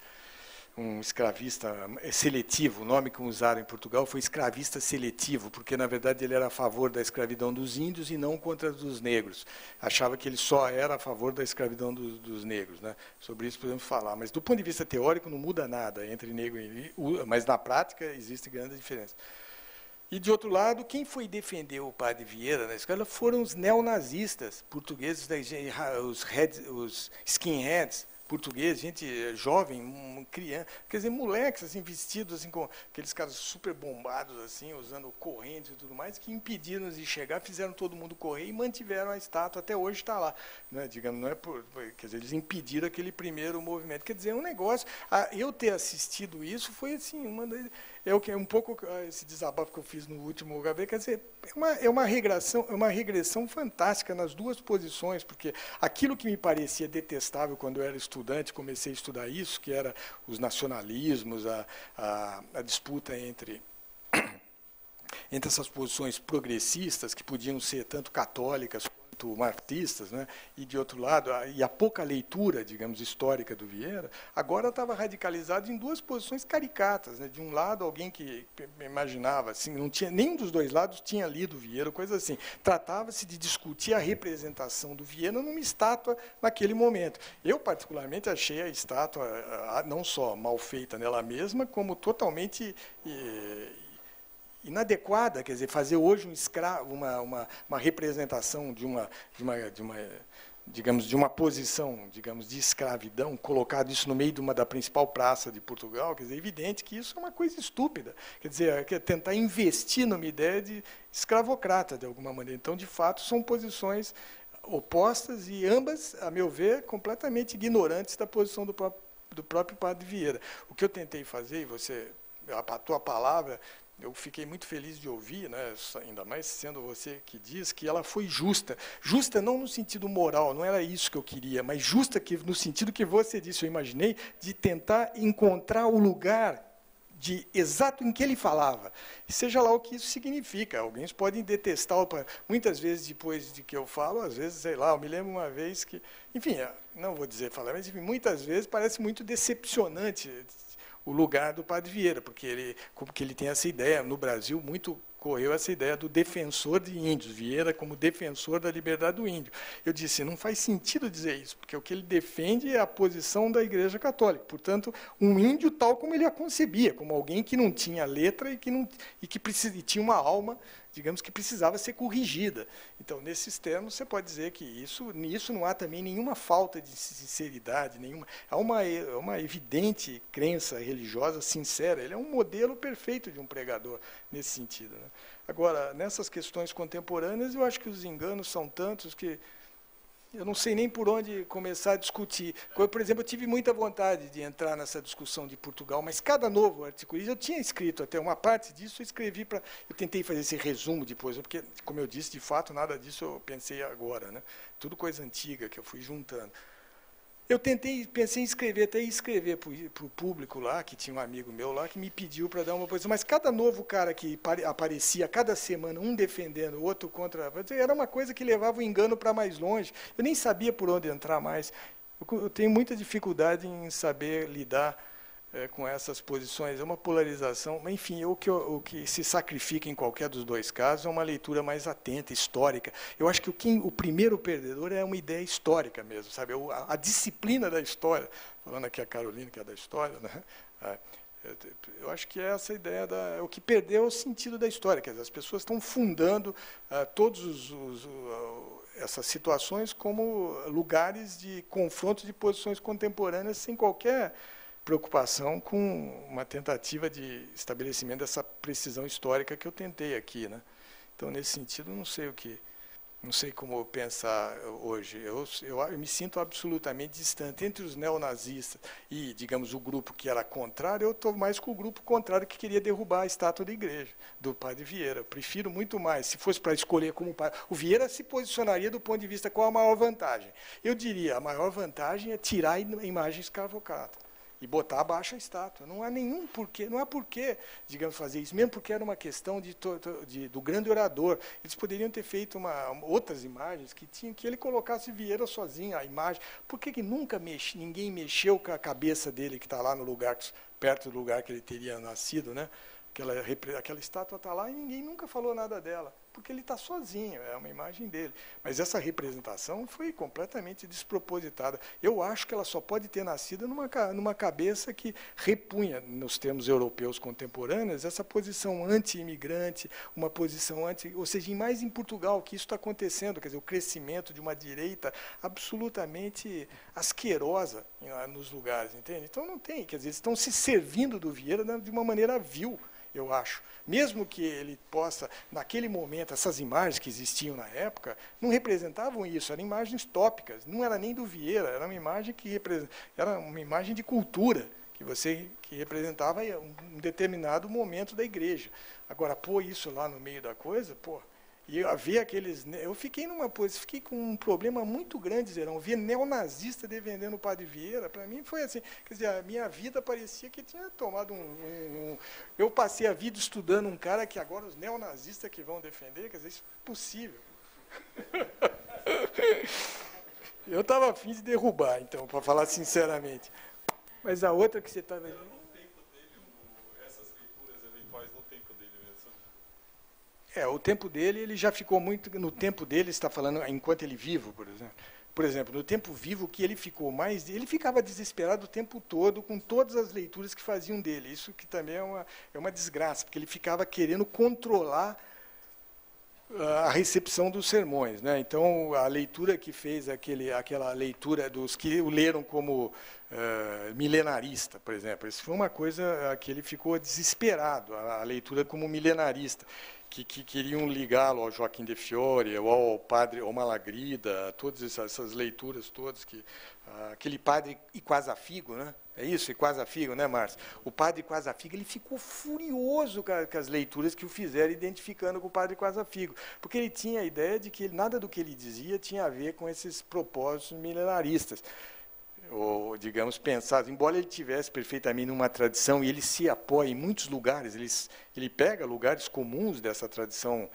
um escravista seletivo. O nome que usaram em Portugal foi escravista seletivo, porque, na verdade, ele era a favor da escravidão dos índios e não contra a dos negros. Achava que ele só era a favor da escravidão dos negros, né? Sobre isso podemos falar. Mas, do ponto de vista teórico, não muda nada entre negro e... Mas, na prática, existe grande diferença. E, de outro lado, quem foi defender o Padre Vieira na escola foram os neonazistas portugueses, os skinheads, português, gente jovem, criança, quer dizer, moleques assim, vestidos assim, com aqueles caras super bombados, assim, usando correntes e tudo mais, que impediram de chegar, fizeram todo mundo correr e mantiveram a estátua, até hoje está lá. Né? Digamos, não é quer dizer, eles impediram aquele primeiro movimento. Quer dizer, é um negócio. Eu ter assistido isso foi assim, um pouco esse desabafo que eu fiz no último HB, quer dizer, é uma regressão fantástica nas duas posições, porque aquilo que me parecia detestável quando eu era estudante, comecei a estudar isso, que era os nacionalismos, a disputa entre essas posições progressistas, que podiam ser tanto católicas marxistas, né? E, de outro lado, a pouca leitura, digamos, histórica do Vieira, agora estava radicalizado em duas posições caricatas, né? De um lado, alguém que imaginava, assim, não tinha, nenhum dos dois lados tinha lido Vieira, coisa assim. Tratava-se de discutir a representação do Vieira numa estátua naquele momento. Eu, particularmente, achei a estátua não só mal feita nela mesma, como totalmente inadequada, quer dizer, fazer hoje um escravo, uma representação digamos, de uma posição, digamos, de escravidão, colocado isso no meio da principal praça de Portugal, quer dizer, é evidente que isso é uma coisa estúpida, quer dizer, é tentar investir numa ideia de escravocrata, de alguma maneira. Então, de fato, são posições opostas e ambas, a meu ver, completamente ignorantes da posição do próprio padre Vieira. O que eu tentei fazer, e você, a tua palavra, eu fiquei muito feliz de ouvir, né, ainda mais sendo você que diz, que ela foi justa. Justa não no sentido moral, não era isso que eu queria, mas justa no sentido que você disse, eu imaginei, de tentar encontrar o lugar exato em que ele falava. E seja lá o que isso significa. Alguns podem detestá-lo. Muitas vezes, depois de que eu falo, às vezes, sei lá, eu me lembro uma vez que... Enfim, não vou dizer falar, mas enfim, muitas vezes parece muito decepcionante o lugar do padre Vieira, porque ele tem essa ideia, no Brasil, muito correu essa ideia do defensor de índios, Vieira como defensor da liberdade do índio. Eu disse, não faz sentido dizer isso, porque o que ele defende é a posição da Igreja Católica. Portanto, um índio tal como ele a concebia, como alguém que não tinha letra e que tinha uma alma, digamos, que precisava ser corrigida. Então, nesses termos, você pode dizer que nisso não há também nenhuma falta de sinceridade, há uma evidente crença religiosa sincera. Ele é um modelo perfeito de um pregador nesse sentido, né? Agora, nessas questões contemporâneas, eu acho que os enganos são tantos que eu não sei nem por onde começar a discutir. Por exemplo, eu tive muita vontade de entrar nessa discussão de Portugal, mas cada novo articulista, eu tinha escrito até uma parte disso, eu tentei fazer esse resumo depois, porque, como eu disse, de fato, nada disso eu pensei agora, né? Tudo coisa antiga que eu fui juntando. Eu pensei em escrever para o público lá, que tinha um amigo meu lá, que me pediu para dar uma posição, mas cada novo cara que aparecia, cada semana, um defendendo, o outro contra, era uma coisa que levava o engano para mais longe. Eu nem sabia por onde entrar mais. Eu tenho muita dificuldade em saber lidar com essas posições, é uma polarização, mas, enfim, o que se sacrifica em qualquer dos dois casos é uma leitura mais atenta, histórica. Eu acho que o primeiro perdedor é uma ideia histórica mesmo, sabe? A disciplina da história, falando aqui a Carolina, que é da história, né? Eu acho que é essa ideia, o que perdeu é o sentido da história, quer dizer, as pessoas estão fundando essas situações como lugares de confronto de posições contemporâneas sem qualquer preocupação com uma tentativa de estabelecimento dessa precisão histórica que eu tentei aqui, né? Então, nesse sentido, não sei como pensar hoje. Eu me sinto absolutamente distante entre os neonazistas e, digamos, o grupo que era contrário. Eu estou mais com o grupo contrário que queria derrubar a estátua da igreja, do padre Vieira. Eu prefiro muito mais, se fosse para escolher como padre. O Vieira se posicionaria do ponto de vista qual a maior vantagem. Eu diria, a maior vantagem é tirar a imagem escravocrata e botar abaixo a estátua. Não há nenhum porquê, não há porquê, digamos, fazer isso, mesmo porque era uma questão do grande orador. Eles poderiam ter feito outras imagens que ele colocasse Vieira sozinho, a imagem. Por que nunca ninguém mexeu com a cabeça dele, que está lá no lugar, perto do lugar que ele teria nascido, né? Aquela estátua está lá e ninguém nunca falou nada dela, porque ele está sozinho, é uma imagem dele. Mas essa representação foi completamente despropositada. Eu acho que ela só pode ter nascido numa cabeça que repunha, nos termos europeus contemporâneos, essa posição anti-imigrante, uma posição ou seja, mais em Portugal, que isso está acontecendo, quer dizer, o crescimento de uma direita absolutamente asquerosa nos lugares, entende? Então não tem, quer dizer, eles estão se servindo do Vieira de uma maneira vil, eu acho. Mesmo que ele possa, naquele momento, essas imagens que existiam na época, não representavam isso, eram imagens tópicas, não era nem do Vieira, era uma imagem era uma imagem de cultura, que representava um determinado momento da igreja. Agora, pôr isso lá no meio da coisa, e ver aqueles... Eu fiquei com um problema muito grande, Zerão. Ver neonazista defendendo o padre Vieira, para mim foi assim, quer dizer, a minha vida parecia que tinha tomado Eu passei a vida estudando um cara que agora os neonazistas que vão defender, quer dizer, isso é possível. Eu estava a fim de derrubar, então, para falar sinceramente. Mas a outra que você está vendo... No tempo dele, essas leituras eventuais no tempo dele mesmo. O tempo dele, ele já ficou muito... No tempo dele, está falando enquanto ele vivo, por exemplo. Por exemplo, no tempo vivo, que ele ficou mais... Ele ficava desesperado o tempo todo com todas as leituras que faziam dele. Isso que também é uma desgraça, porque ele ficava querendo controlar a recepção dos sermões, né? Então, a leitura que fez, aquela leitura dos que o leram como milenarista, por exemplo, isso foi uma coisa que ele ficou desesperado, a leitura como milenarista, que queriam ligá-lo ao Joaquim de Fiore, ou ao padre ao Malagrida, todas essas leituras todas, aquele padre Iquazafigo, né? É isso, Iquazafigo, né, Márcio? O padre Iquazafigo, ele ficou furioso com as leituras que o fizeram, identificando com o padre Iquazafigo, porque ele tinha a ideia de que nada do que ele dizia tinha a ver com esses propósitos milenaristas, ou, digamos, pensados, embora ele tivesse perfeitamente uma tradição, e ele se apoia em muitos lugares, ele pega lugares comuns dessa tradição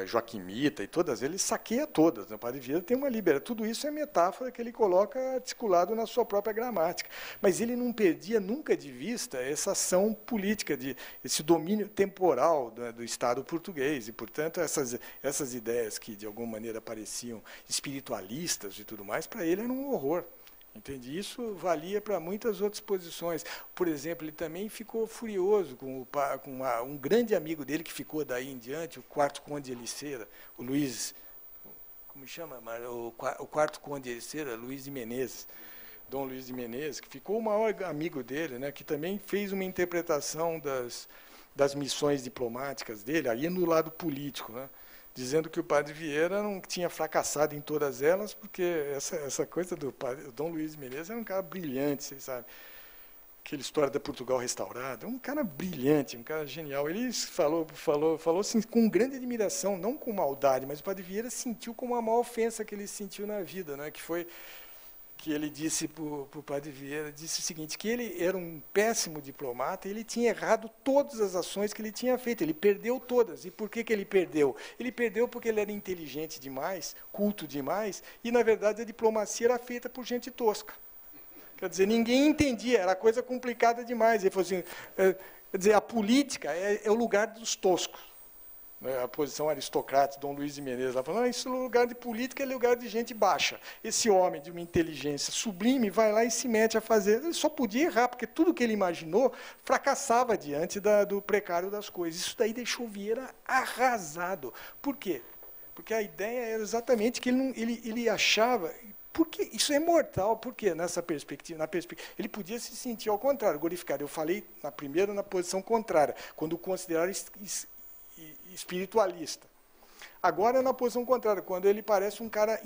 joaquimita, e todas ele saqueia todas. O Padre Vieira tem uma liberdade. Tudo isso é metáfora que ele coloca articulado na sua própria gramática. Mas ele não perdia nunca de vista essa ação política, esse domínio temporal do Estado português. E, portanto, essas ideias que, de alguma maneira, pareciam espiritualistas e tudo mais, para ele era um horror. Entende? Isso valia para muitas outras posições. Por exemplo, ele também ficou furioso com um grande amigo dele que ficou daí em diante, o quarto conde de Eliceira, o Luiz, como chama? O quarto conde de Eliceira, Luiz de Menezes, Dom Luiz de Menezes, que ficou o maior amigo dele, né, que também fez uma interpretação das missões diplomáticas dele, aí no lado político, né, dizendo que o Padre Vieira não tinha fracassado em todas elas, porque essa coisa do Dom Luiz de Menezes era um cara brilhante, vocês sabem. Aquela história da Portugal restaurada, um cara brilhante, um cara genial. Ele falou assim, com grande admiração, não com maldade, mas o Padre Vieira sentiu como a maior ofensa que ele sentiu na vida, né, que foi que ele disse para o Padre Vieira, disse o seguinte, que ele era um péssimo diplomata, e ele tinha errado todas as ações que ele tinha feito, ele perdeu todas. E por que ele perdeu? Ele perdeu porque ele era inteligente demais, culto demais, e, na verdade, a diplomacia era feita por gente tosca. Quer dizer, ninguém entendia, era coisa complicada demais. Ele falou assim, quer dizer, a política é o lugar dos toscos. A posição aristocrática, Dom Luiz de Menezes, lá falando, isso é lugar de política, é lugar de gente baixa. Esse homem de uma inteligência sublime vai lá e se mete a fazer. Ele só podia errar, porque tudo que ele imaginou fracassava diante do precário das coisas. Isso daí deixou Vieira arrasado. Por quê? Porque a ideia era exatamente que ele achava... Porque isso é mortal, porque nessa perspectiva, ele podia se sentir ao contrário, glorificado. Eu falei na posição contrária, quando consideraram espiritualista. Agora, na posição contrária, quando ele parece um cara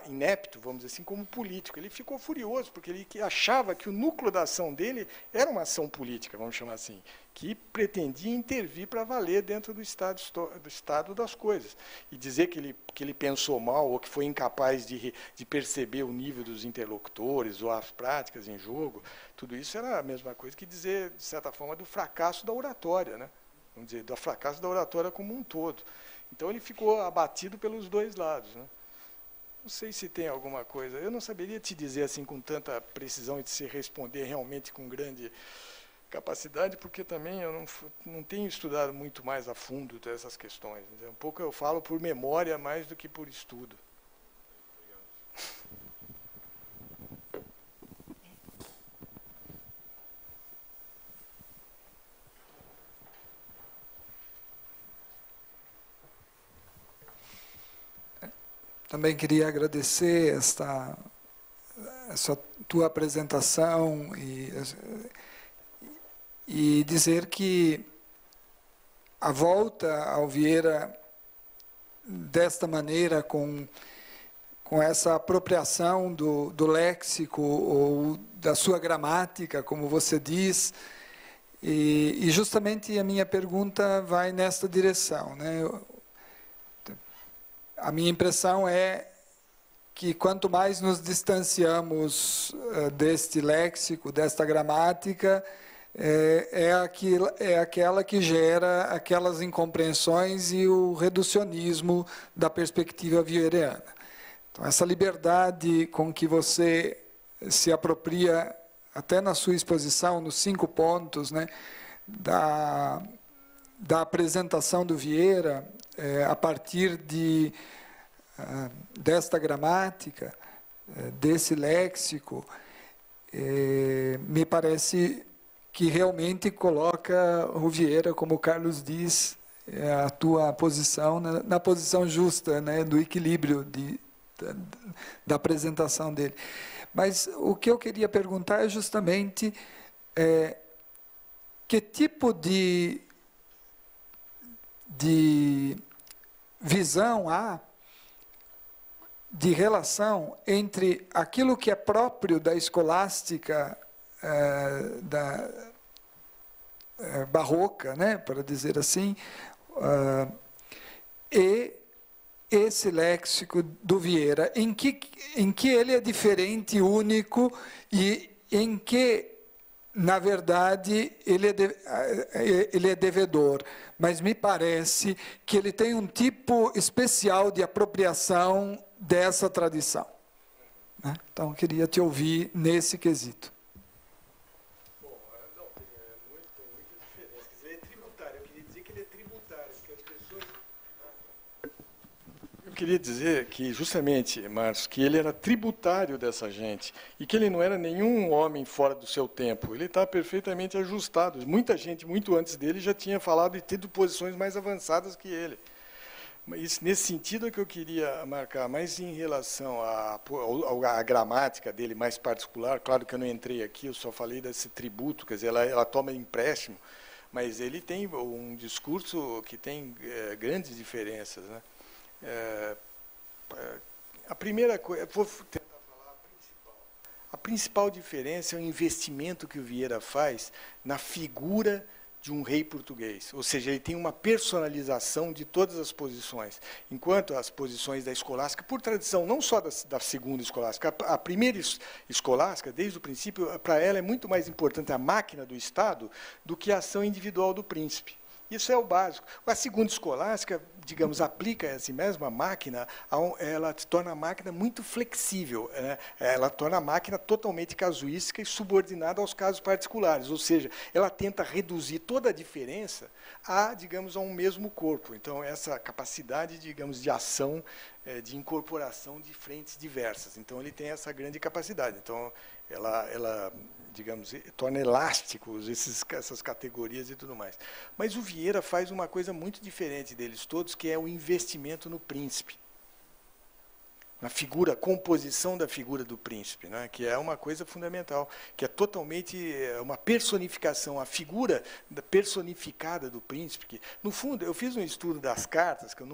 inepto, vamos dizer assim, como político. Ele ficou furioso, porque ele achava que o núcleo da ação dele era uma ação política, vamos chamar assim, que pretendia intervir para valer dentro do estado das coisas. E dizer que ele pensou mal, ou que foi incapaz de perceber o nível dos interlocutores, ou as práticas em jogo, tudo isso era a mesma coisa que dizer, de certa forma, do fracasso da oratória, né? Vamos dizer, do fracasso da oratória como um todo. Então, ele ficou abatido pelos dois lados, né? Não sei se tem alguma coisa. Eu não saberia te dizer assim com tanta precisão e de se responder realmente com grande capacidade, porque também eu não tenho estudado muito mais a fundo dessas questões. Um pouco eu falo por memória mais do que por estudo. Também queria agradecer essa tua apresentação e dizer que a volta ao Vieira desta maneira, com essa apropriação do léxico ou da sua gramática, como você diz, e justamente a minha pergunta vai nesta direção, né? A minha impressão é que quanto mais nos distanciamos deste léxico, desta gramática, é aquela que gera aquelas incompreensões e o reducionismo da perspectiva vieiriana. Então, essa liberdade com que você se apropria, até na sua exposição, nos 5 pontos, né, da apresentação do Vieira, a partir desta gramática, desse léxico, me parece que realmente coloca o Vieira, como o Carlos diz, a tua posição na posição justa, né, do equilíbrio da apresentação dele. Mas o que eu queria perguntar é justamente que tipo de visão há de relação entre aquilo que é próprio da escolástica barroca, né, para dizer assim, e esse léxico do Vieira, em que ele é diferente, único, e em que, na verdade, ele é devedor. Mas me parece que ele tem um tipo especial de apropriação dessa tradição. Né? Então, eu queria te ouvir nesse quesito. Bom, não, muita diferença. Quer dizer, é tributário. Eu queria dizer que ele é tributário, porque as pessoas... Eu queria dizer que, justamente, Márcio, que ele era tributário dessa gente e que ele não era nenhum homem fora do seu tempo. Ele está perfeitamente ajustado. Muita gente, muito antes dele, já tinha falado e tido posições mais avançadas que ele. Mas, nesse sentido é que eu queria marcar, mas em relação à gramática dele mais particular, claro que eu não entrei aqui, eu só falei desse tributo, quer dizer, ela toma empréstimo, mas ele tem um discurso que tem grandes diferenças, né? A primeira coisa, vou tentar falar a principal. A principal diferença é o investimento que o Vieira faz na figura de um rei português, ou seja, ele tem uma personalização de todas as posições, enquanto as posições da escolástica, por tradição, não só da segunda escolástica, a primeira escolástica, desde o princípio, para ela é muito mais importante a máquina do Estado do que a ação individual do príncipe. Isso é o básico. A segunda escolástica, digamos, aplica essa mesma máquina, ela torna a máquina muito flexível, né? Ela torna a máquina totalmente casuística e subordinada aos casos particulares, ou seja, ela tenta reduzir toda a diferença digamos, a um mesmo corpo. Então, essa capacidade, digamos, de ação, de incorporação de frentes diversas. Então, ele tem essa grande capacidade. Então, ela digamos, torna elásticos essas categorias e tudo mais. Mas o Vieira faz uma coisa muito diferente deles todos, que é o investimento no príncipe. Na composição da figura do príncipe, né, que é uma coisa fundamental, que é totalmente uma personificação, a figura personificada do príncipe. Que, no fundo, eu fiz um estudo das cartas, que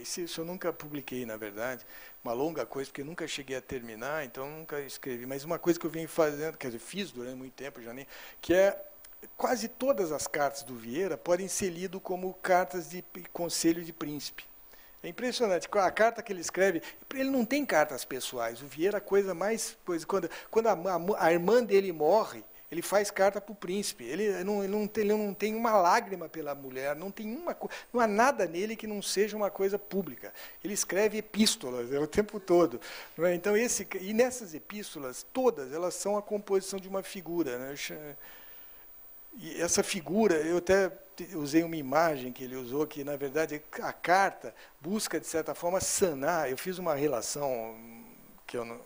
isso eu nunca publiquei, na verdade, uma longa coisa, porque eu nunca cheguei a terminar, então nunca escrevi. Mas uma coisa que eu venho fazendo, quer dizer, fiz durante muito tempo, já nem, que é quase todas as cartas do Vieira podem ser lidas como cartas de conselho de príncipe. É impressionante. A carta que ele escreve, ele não tem cartas pessoais. O Vieira, a coisa mais... Quando a irmã dele morre, ele faz carta para o príncipe. Ele não tem uma lágrima pela mulher, não há nada nele que não seja uma coisa pública. Ele escreve epístolas o tempo todo. Não é? Então, e nessas epístolas, todas, elas são a composição de uma figura. Né? E essa figura, eu até usei uma imagem que ele usou, que, na verdade, a carta busca, de certa forma, sanar. Eu fiz uma relação que eu não...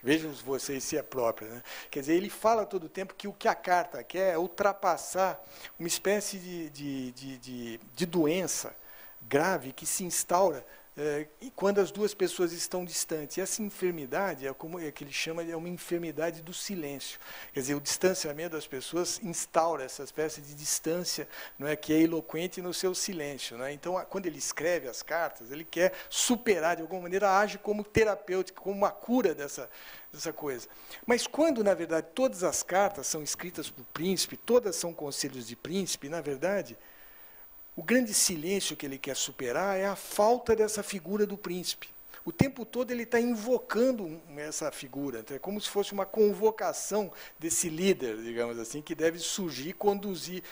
Vejam vocês se é própria. Né? Quer dizer, ele fala todo o tempo que o que a carta quer é ultrapassar uma espécie de doença grave que se instaura e quando as duas pessoas estão distantes. E essa enfermidade, como que ele chama, é uma enfermidade do silêncio. Quer dizer, o distanciamento das pessoas instaura essa espécie de distância, não é, que é eloquente no seu silêncio. Não é? Então, quando ele escreve as cartas, ele quer superar, de alguma maneira, age como terapêutica, como uma cura dessa coisa. Mas quando, na verdade, todas as cartas são escritas por príncipe, todas são conselhos de príncipe, na verdade... O grande silêncio que ele quer superar é a falta dessa figura do príncipe. O tempo todo ele está invocando essa figura, então é como se fosse uma convocação desse líder, digamos assim, que deve surgir e conduzir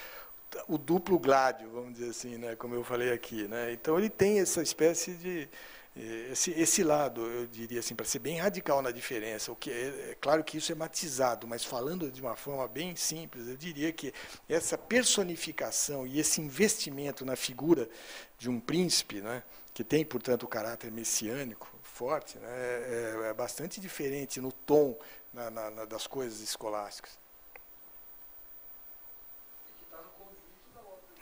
o duplo Gládio, vamos dizer assim, né, como eu falei aqui. Né? Então ele tem essa espécie Esse lado, eu diria assim, para ser bem radical na diferença, o que é claro que isso é matizado, mas falando de uma forma bem simples, eu diria que essa personificação e esse investimento na figura de um príncipe, né, que tem, portanto, o caráter messiânico forte, né, é bastante diferente no tom das coisas escolásticas.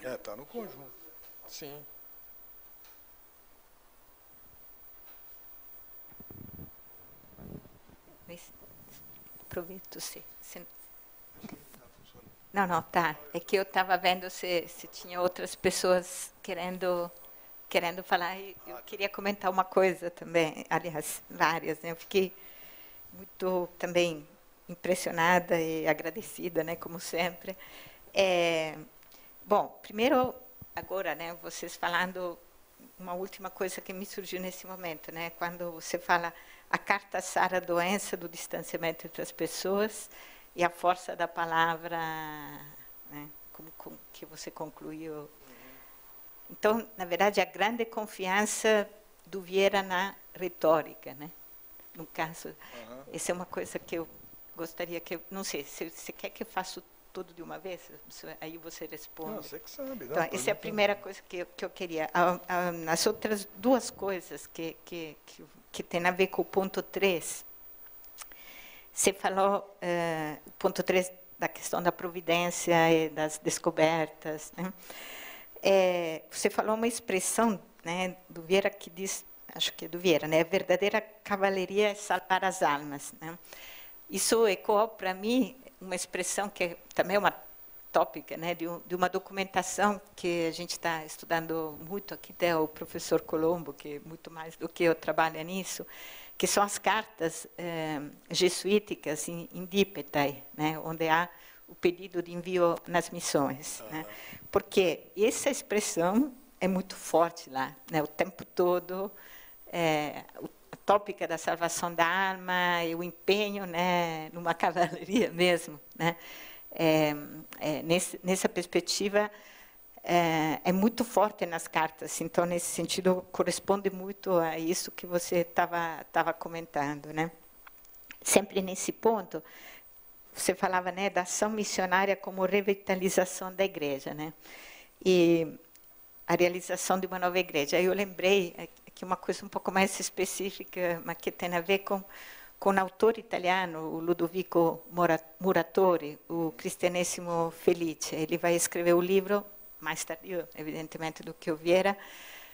Está no conjunto. Sim. Aproveito se... Não, tá. É que eu estava vendo se tinha outras pessoas querendo falar. E eu queria comentar uma coisa também, aliás, várias. Né? Eu fiquei muito também impressionada e agradecida, né, como sempre. Bom, primeiro, agora, né, vocês falando, uma última coisa que me surgiu nesse momento, né, quando você fala a carta sara a doença do distanciamento entre as pessoas e a força da palavra, né, como que você concluiu. Então, na verdade, a grande confiança do Vieira na retórica, né? No caso, essa é uma coisa que eu gostaria que... Não sei, se você quer que eu faça tudo de uma vez? Aí você responde. Não, você que sabe. Então, essa é a primeira coisa que eu queria. As outras duas coisas que tem a ver com o ponto 3, você falou, o ponto 3 da questão da providência e das descobertas, né? Você falou uma expressão, né, do Vieira que diz, acho que é do Vieira, né, a verdadeira cavalaria é salvar as almas, né? Isso ecoou para mim uma expressão que também é uma tópica, né, de uma documentação que a gente está estudando muito aqui, até o professor Colombo, que muito mais do que eu trabalha nisso, que são as cartas jesuíticas em Dípetae, né, onde há o pedido de envio nas missões, né? Porque essa expressão é muito forte lá, né? O tempo todo, a tópica da salvação da alma e o empenho, né, numa cavalaria mesmo, né? Nessa perspectiva, é muito forte nas cartas. Então, nesse sentido, corresponde muito a isso que você estava comentando, né? Sempre nesse ponto, você falava, né, da ação missionária como revitalização da igreja, né? E a realização de uma nova igreja. Aí eu lembrei aqui uma coisa um pouco mais específica, mas que tem a ver com o autor italiano, o Ludovico Muratori, o Cristianesimo Felice. Ele vai escrever o livro, mais tardio, evidentemente, do que o Vieira,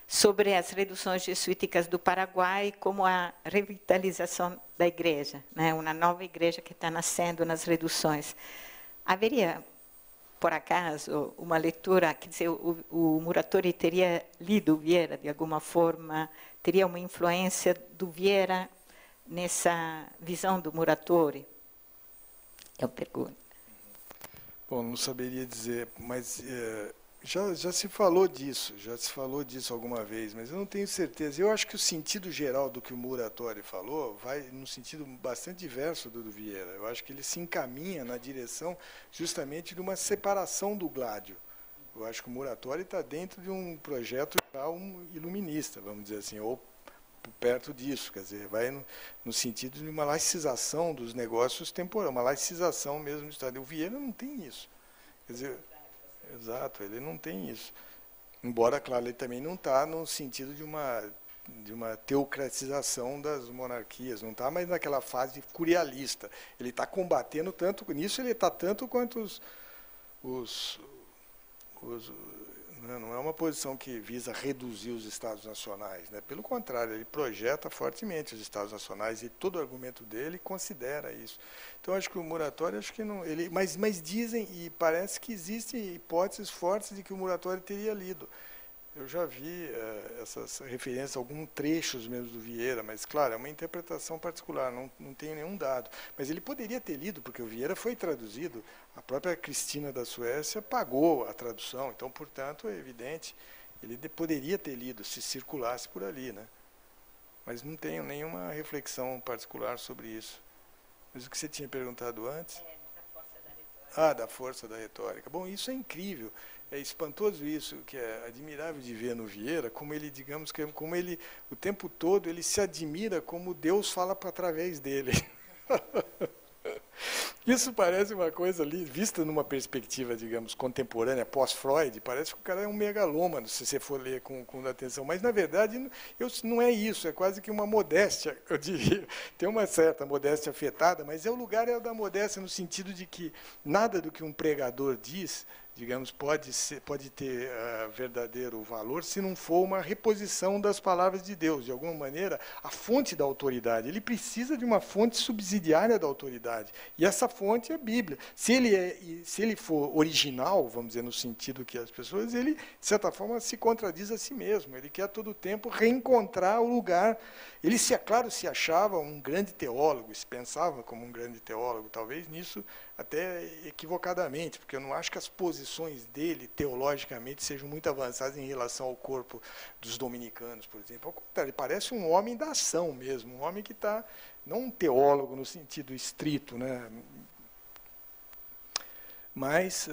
sobre as reduções jesuíticas do Paraguai como a revitalização da igreja, né? Uma nova igreja que está nascendo nas reduções. Haveria, por acaso, uma leitura, quer dizer, o Muratori teria lido o Vieira de alguma forma, teria uma influência do Vieira nessa visão do Muratori? Eu pergunto. Bom, não saberia dizer, mas já se falou disso alguma vez, mas eu não tenho certeza. Eu acho que o sentido geral do que o Muratori falou vai num sentido bastante diverso do Vieira. Eu acho que ele se encaminha na direção justamente de uma separação do Gládio. Eu acho que o Muratori está dentro de um projeto já iluminista, vamos dizer assim, ou perto disso, quer dizer, vai no sentido de uma laicização dos negócios temporais, uma laicização mesmo do Estado. O Vieira não tem isso. Quer dizer, exato, ele não tem isso. Embora, claro, ele também não está no sentido de uma teocratização das monarquias, não está mais naquela fase curialista. Ele está combatendo tanto, nisso ele está tanto quanto não é uma posição que visa reduzir os Estados nacionais, né? Pelo contrário, ele projeta fortemente os Estados nacionais e todo o argumento dele considera isso. Então, acho que o Muratori, acho que não, mas dizem, e parece que existem hipóteses fortes de que o Muratori teria lido. Eu já vi essas referências a alguns trechos mesmo do Vieira, mas, claro, é uma interpretação particular, não tenho nenhum dado. Mas ele poderia ter lido, porque o Vieira foi traduzido, a própria Cristina da Suécia pagou a tradução, então, portanto, é evidente, ele poderia ter lido, se circulasse por ali, né? Mas não tenho nenhuma reflexão particular sobre isso. Mas o que você tinha perguntado antes? Da força da retórica. Da força da retórica. Bom, isso é incrível. é espantoso isso, que é admirável de ver no Vieira, como ele, digamos, como ele, o tempo todo, ele se admira como Deus fala através dele. Isso parece uma coisa ali, vista numa perspectiva, digamos, contemporânea, pós-Freud, parece que o cara é um megalômano, se você for ler com atenção. Mas, na verdade, não é isso, é quase que uma modéstia, eu diria. Tem uma certa modéstia afetada, mas o lugar é o da modéstia no sentido de que nada do que um pregador diz, digamos, pode ter verdadeiro valor se não for uma reposição das palavras de Deus. De alguma maneira, a fonte da autoridade. Ele precisa de uma fonte subsidiária da autoridade. E essa fonte é a Bíblia. Se ele for original, vamos dizer, no sentido que as pessoas, ele, de certa forma, se contradiz a si mesmo. Ele quer, a todo tempo, reencontrar o lugar. Ele, claro, se achava um grande teólogo, se pensava como um grande teólogo, talvez nisso até equivocadamente, porque eu não acho que as posições dele, teologicamente, sejam muito avançadas em relação ao corpo dos dominicanos, por exemplo. Ao contrário, ele parece um homem da ação mesmo, um homem que está, não um teólogo no sentido estrito, né? Mas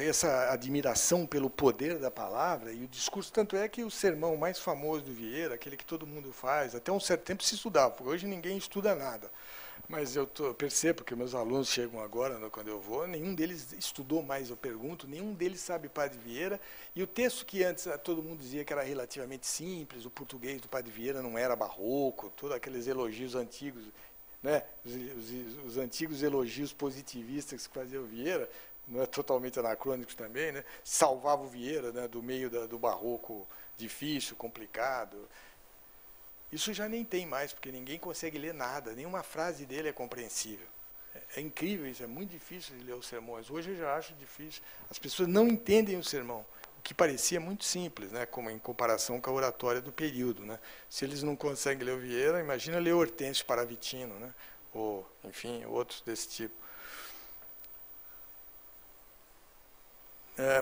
essa admiração pelo poder da palavra e o discurso, tanto é que o sermão mais famoso do Vieira, aquele que todo mundo faz, até um certo tempo se estudava, porque hoje ninguém estuda nada. Mas eu percebo que meus alunos chegam agora, quando eu vou, nenhum deles estudou mais, eu pergunto, nenhum deles sabe Padre Vieira, e o texto que antes todo mundo dizia que era relativamente simples, o português do Padre Vieira não era barroco, todos aqueles elogios antigos, né, os antigos elogios positivistas que fazia o Vieira, não é totalmente anacrônicos também, né, salvava o Vieira, né, do meio do barroco difícil, complicado. Isso já nem tem mais, porque ninguém consegue ler nada, nenhuma frase dele é compreensível. É incrível isso, é muito difícil de ler os sermões. Hoje eu já acho difícil. As pessoas não entendem o sermão, o que parecia muito simples, né, como em comparação com a oratória do período. Né. Se eles não conseguem ler o Vieira, imagina ler Hortêncio Paravitino, né, ou, enfim, outros desse tipo.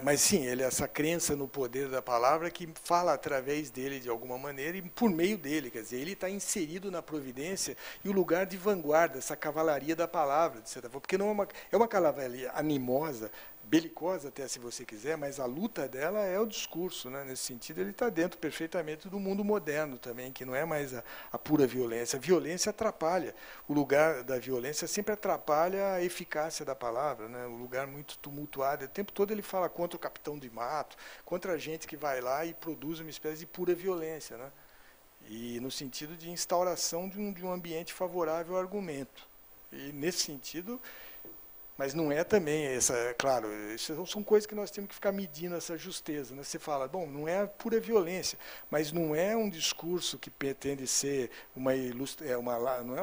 Mas sim, essa crença no poder da palavra que fala através dele de alguma maneira e por meio dele, quer dizer, ele está inserido na providência e o lugar de vanguarda, essa cavalaria da palavra, de certa forma, porque não é uma cavalaria animosa, belicosa até, se você quiser, mas a luta dela é o discurso, né? Nesse sentido, ele está dentro perfeitamente do mundo moderno também, que não é mais a pura violência. A violência atrapalha. O lugar da violência sempre atrapalha a eficácia da palavra, né? O lugar muito tumultuado. O tempo todo ele fala contra o capitão de mato, contra a gente que vai lá e produz uma espécie de pura violência, né? E no sentido de instauração de um ambiente favorável ao argumento. E, nesse sentido... Mas não é também claro, isso são coisas que nós temos que ficar medindo essa justeza. Né? Você fala, bom, não é pura violência, mas não é um discurso que pretende ser não é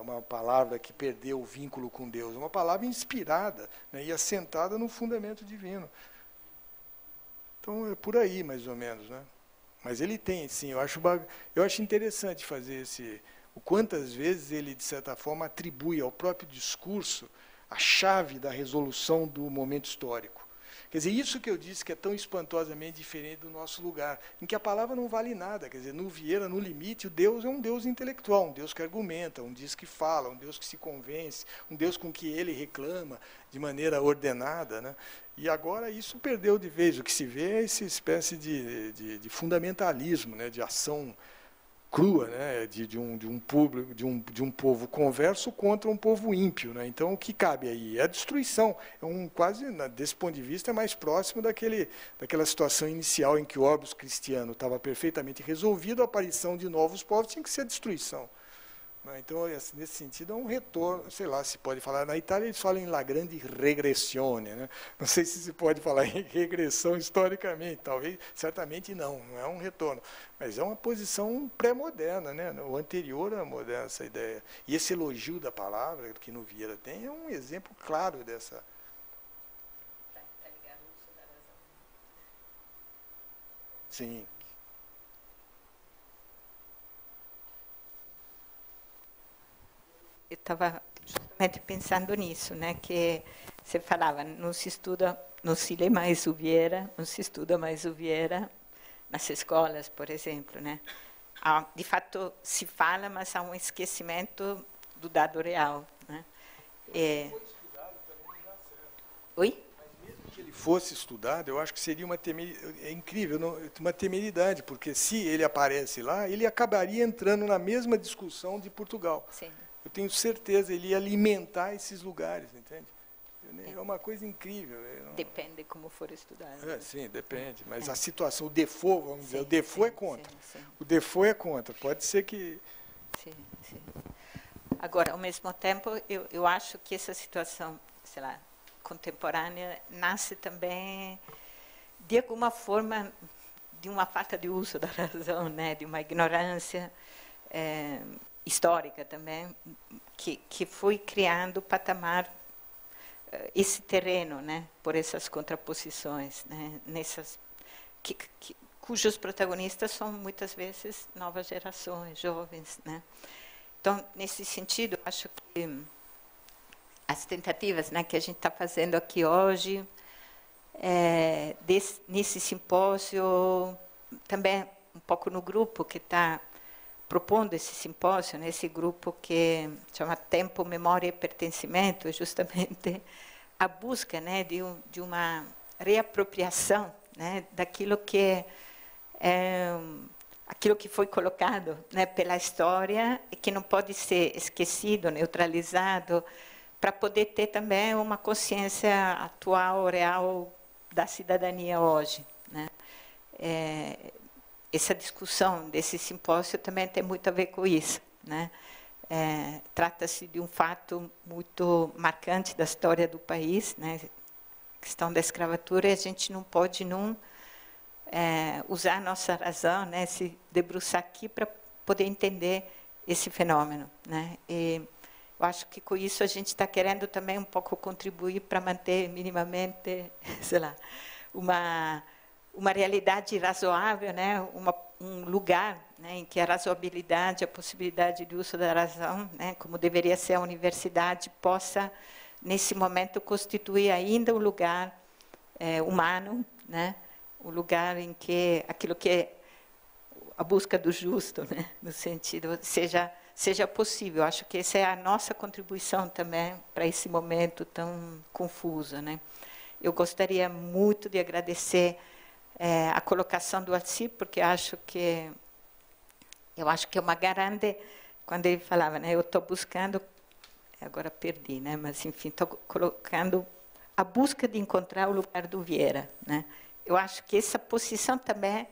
uma palavra que perdeu o vínculo com Deus, é uma palavra inspirada, né, e assentada no fundamento divino. Então é por aí, mais ou menos, né? Mas ele tem, sim, eu acho interessante fazer o quantas vezes ele, de certa forma, atribui ao próprio discurso a chave da resolução do momento histórico. Quer dizer, isso que eu disse que é tão espantosamente diferente do nosso lugar, em que a palavra não vale nada. Quer dizer, no Vieira, no limite, o Deus é um Deus intelectual, um Deus que argumenta, um Deus que fala, um Deus que se convence, um Deus com que ele reclama de maneira ordenada. Né? E agora isso perdeu de vez. O que se vê é essa espécie de fundamentalismo, né, de ação crua, né, de um povo converso contra um povo ímpio, né? Então o que cabe aí é a destruição. Quase desse ponto de vista é mais próximo daquela situação inicial em que o orbus cristiano estava perfeitamente resolvido, a aparição de novos povos tinha que ser a destruição. Então, nesse sentido, é um retorno, sei lá, se pode falar, na Itália eles falam em la grande regressione, né? Não sei se pode falar em regressão historicamente, talvez, certamente não é um retorno, mas é uma posição pré-moderna, né? O anterior à moderna, essa ideia. E esse elogio da palavra, que no Vieira tem, é um exemplo claro dessa... Sim. Eu estava justamente pensando nisso, né? Que você falava, não se lê mais o Vieira, não se estuda mais o Vieira nas escolas, por exemplo, né? De fato, se fala, mas há um esquecimento do dado real, né? Foi estudado também não dá certo. Oi? Mas mesmo que ele fosse estudado, eu acho que seria é incrível, uma temeridade, porque se ele aparece lá, ele acabaria entrando na mesma discussão de Portugal. Sim. Eu tenho certeza, ele ia alimentar esses lugares, entende? É uma coisa incrível. Depende como for estudado. Sim, depende. Mas a situação, o Defoe, vamos dizer, o Defoe é contra. Sim. O Defoe é contra. Pode ser que... Sim. Agora, ao mesmo tempo, eu acho que essa situação, sei lá, contemporânea, nasce também, de alguma forma, de uma falta de uso da razão, né? De uma ignorância histórica também, que foi criando patamar, esse terreno, né? Por essas contraposições, né? Cujos protagonistas são, muitas vezes, novas gerações, jovens, né? Então, nesse sentido, acho que as tentativas, né, que a gente está fazendo aqui hoje, nesse simpósio, também um pouco no grupo que está propondo esse simpósio, nesse grupo que chama Tempo, Memória e Pertencimento, justamente a busca, né, de uma reapropriação, né, daquilo que aquilo que foi colocado, né, pela história e que não pode ser esquecido, neutralizado, para poder ter também uma consciência atual, real da cidadania hoje, né? Essa discussão desse simpósio também tem muito a ver com isso, né? Trata-se de um fato muito marcante da história do país, né? A questão da escravatura, e a gente não pode usar a nossa razão, né? Se debruçar aqui para poder entender esse fenômeno, né? E eu acho que com isso a gente está querendo também um pouco contribuir para manter minimamente, sei lá, uma realidade razoável, né? Um lugar, né, em que a razoabilidade, a possibilidade de uso da razão, né, como deveria ser a universidade, possa, nesse momento, constituir ainda um lugar humano, né? Um lugar em que aquilo que é a busca do justo, né, no sentido, seja possível. Acho que essa é a nossa contribuição também para esse momento tão confuso, né? Eu gostaria muito de agradecer a colocação do Alcir, porque eu acho que é uma grande, quando ele falava, né, eu estou buscando, agora perdi, né, mas enfim, estou colocando a busca de encontrar o lugar do Vieira, né? Eu acho que essa posição também,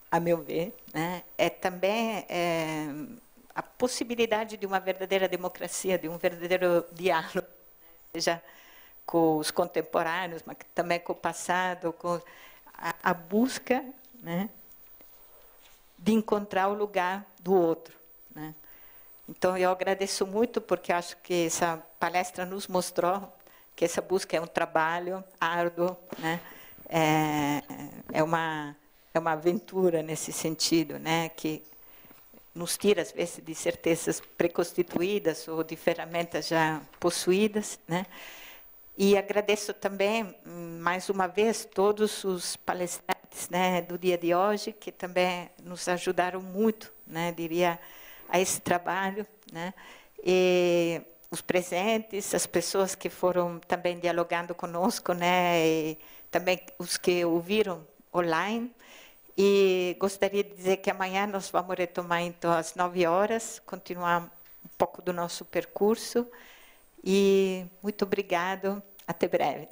a meu ver, né, é também a possibilidade de uma verdadeira democracia, de um verdadeiro diálogo, seja com os contemporâneos, mas também com o passado, com a busca, né, de encontrar o lugar do outro, né? Então, eu agradeço muito, porque acho que essa palestra nos mostrou que essa busca é um trabalho árduo, né? É uma aventura nesse sentido, né, que nos tira, às vezes, de certezas preconstituídas ou de ferramentas já possuídas, né? E agradeço também, mais uma vez, todos os palestrantes, né, do dia de hoje, que também nos ajudaram muito, né, diria, a esse trabalho, né? E os presentes, as pessoas que foram também dialogando conosco, né, e também os que ouviram online. E gostaria de dizer que amanhã nós vamos retomar, então, às 9h, continuar um pouco do nosso percurso. E muito obrigado, até breve.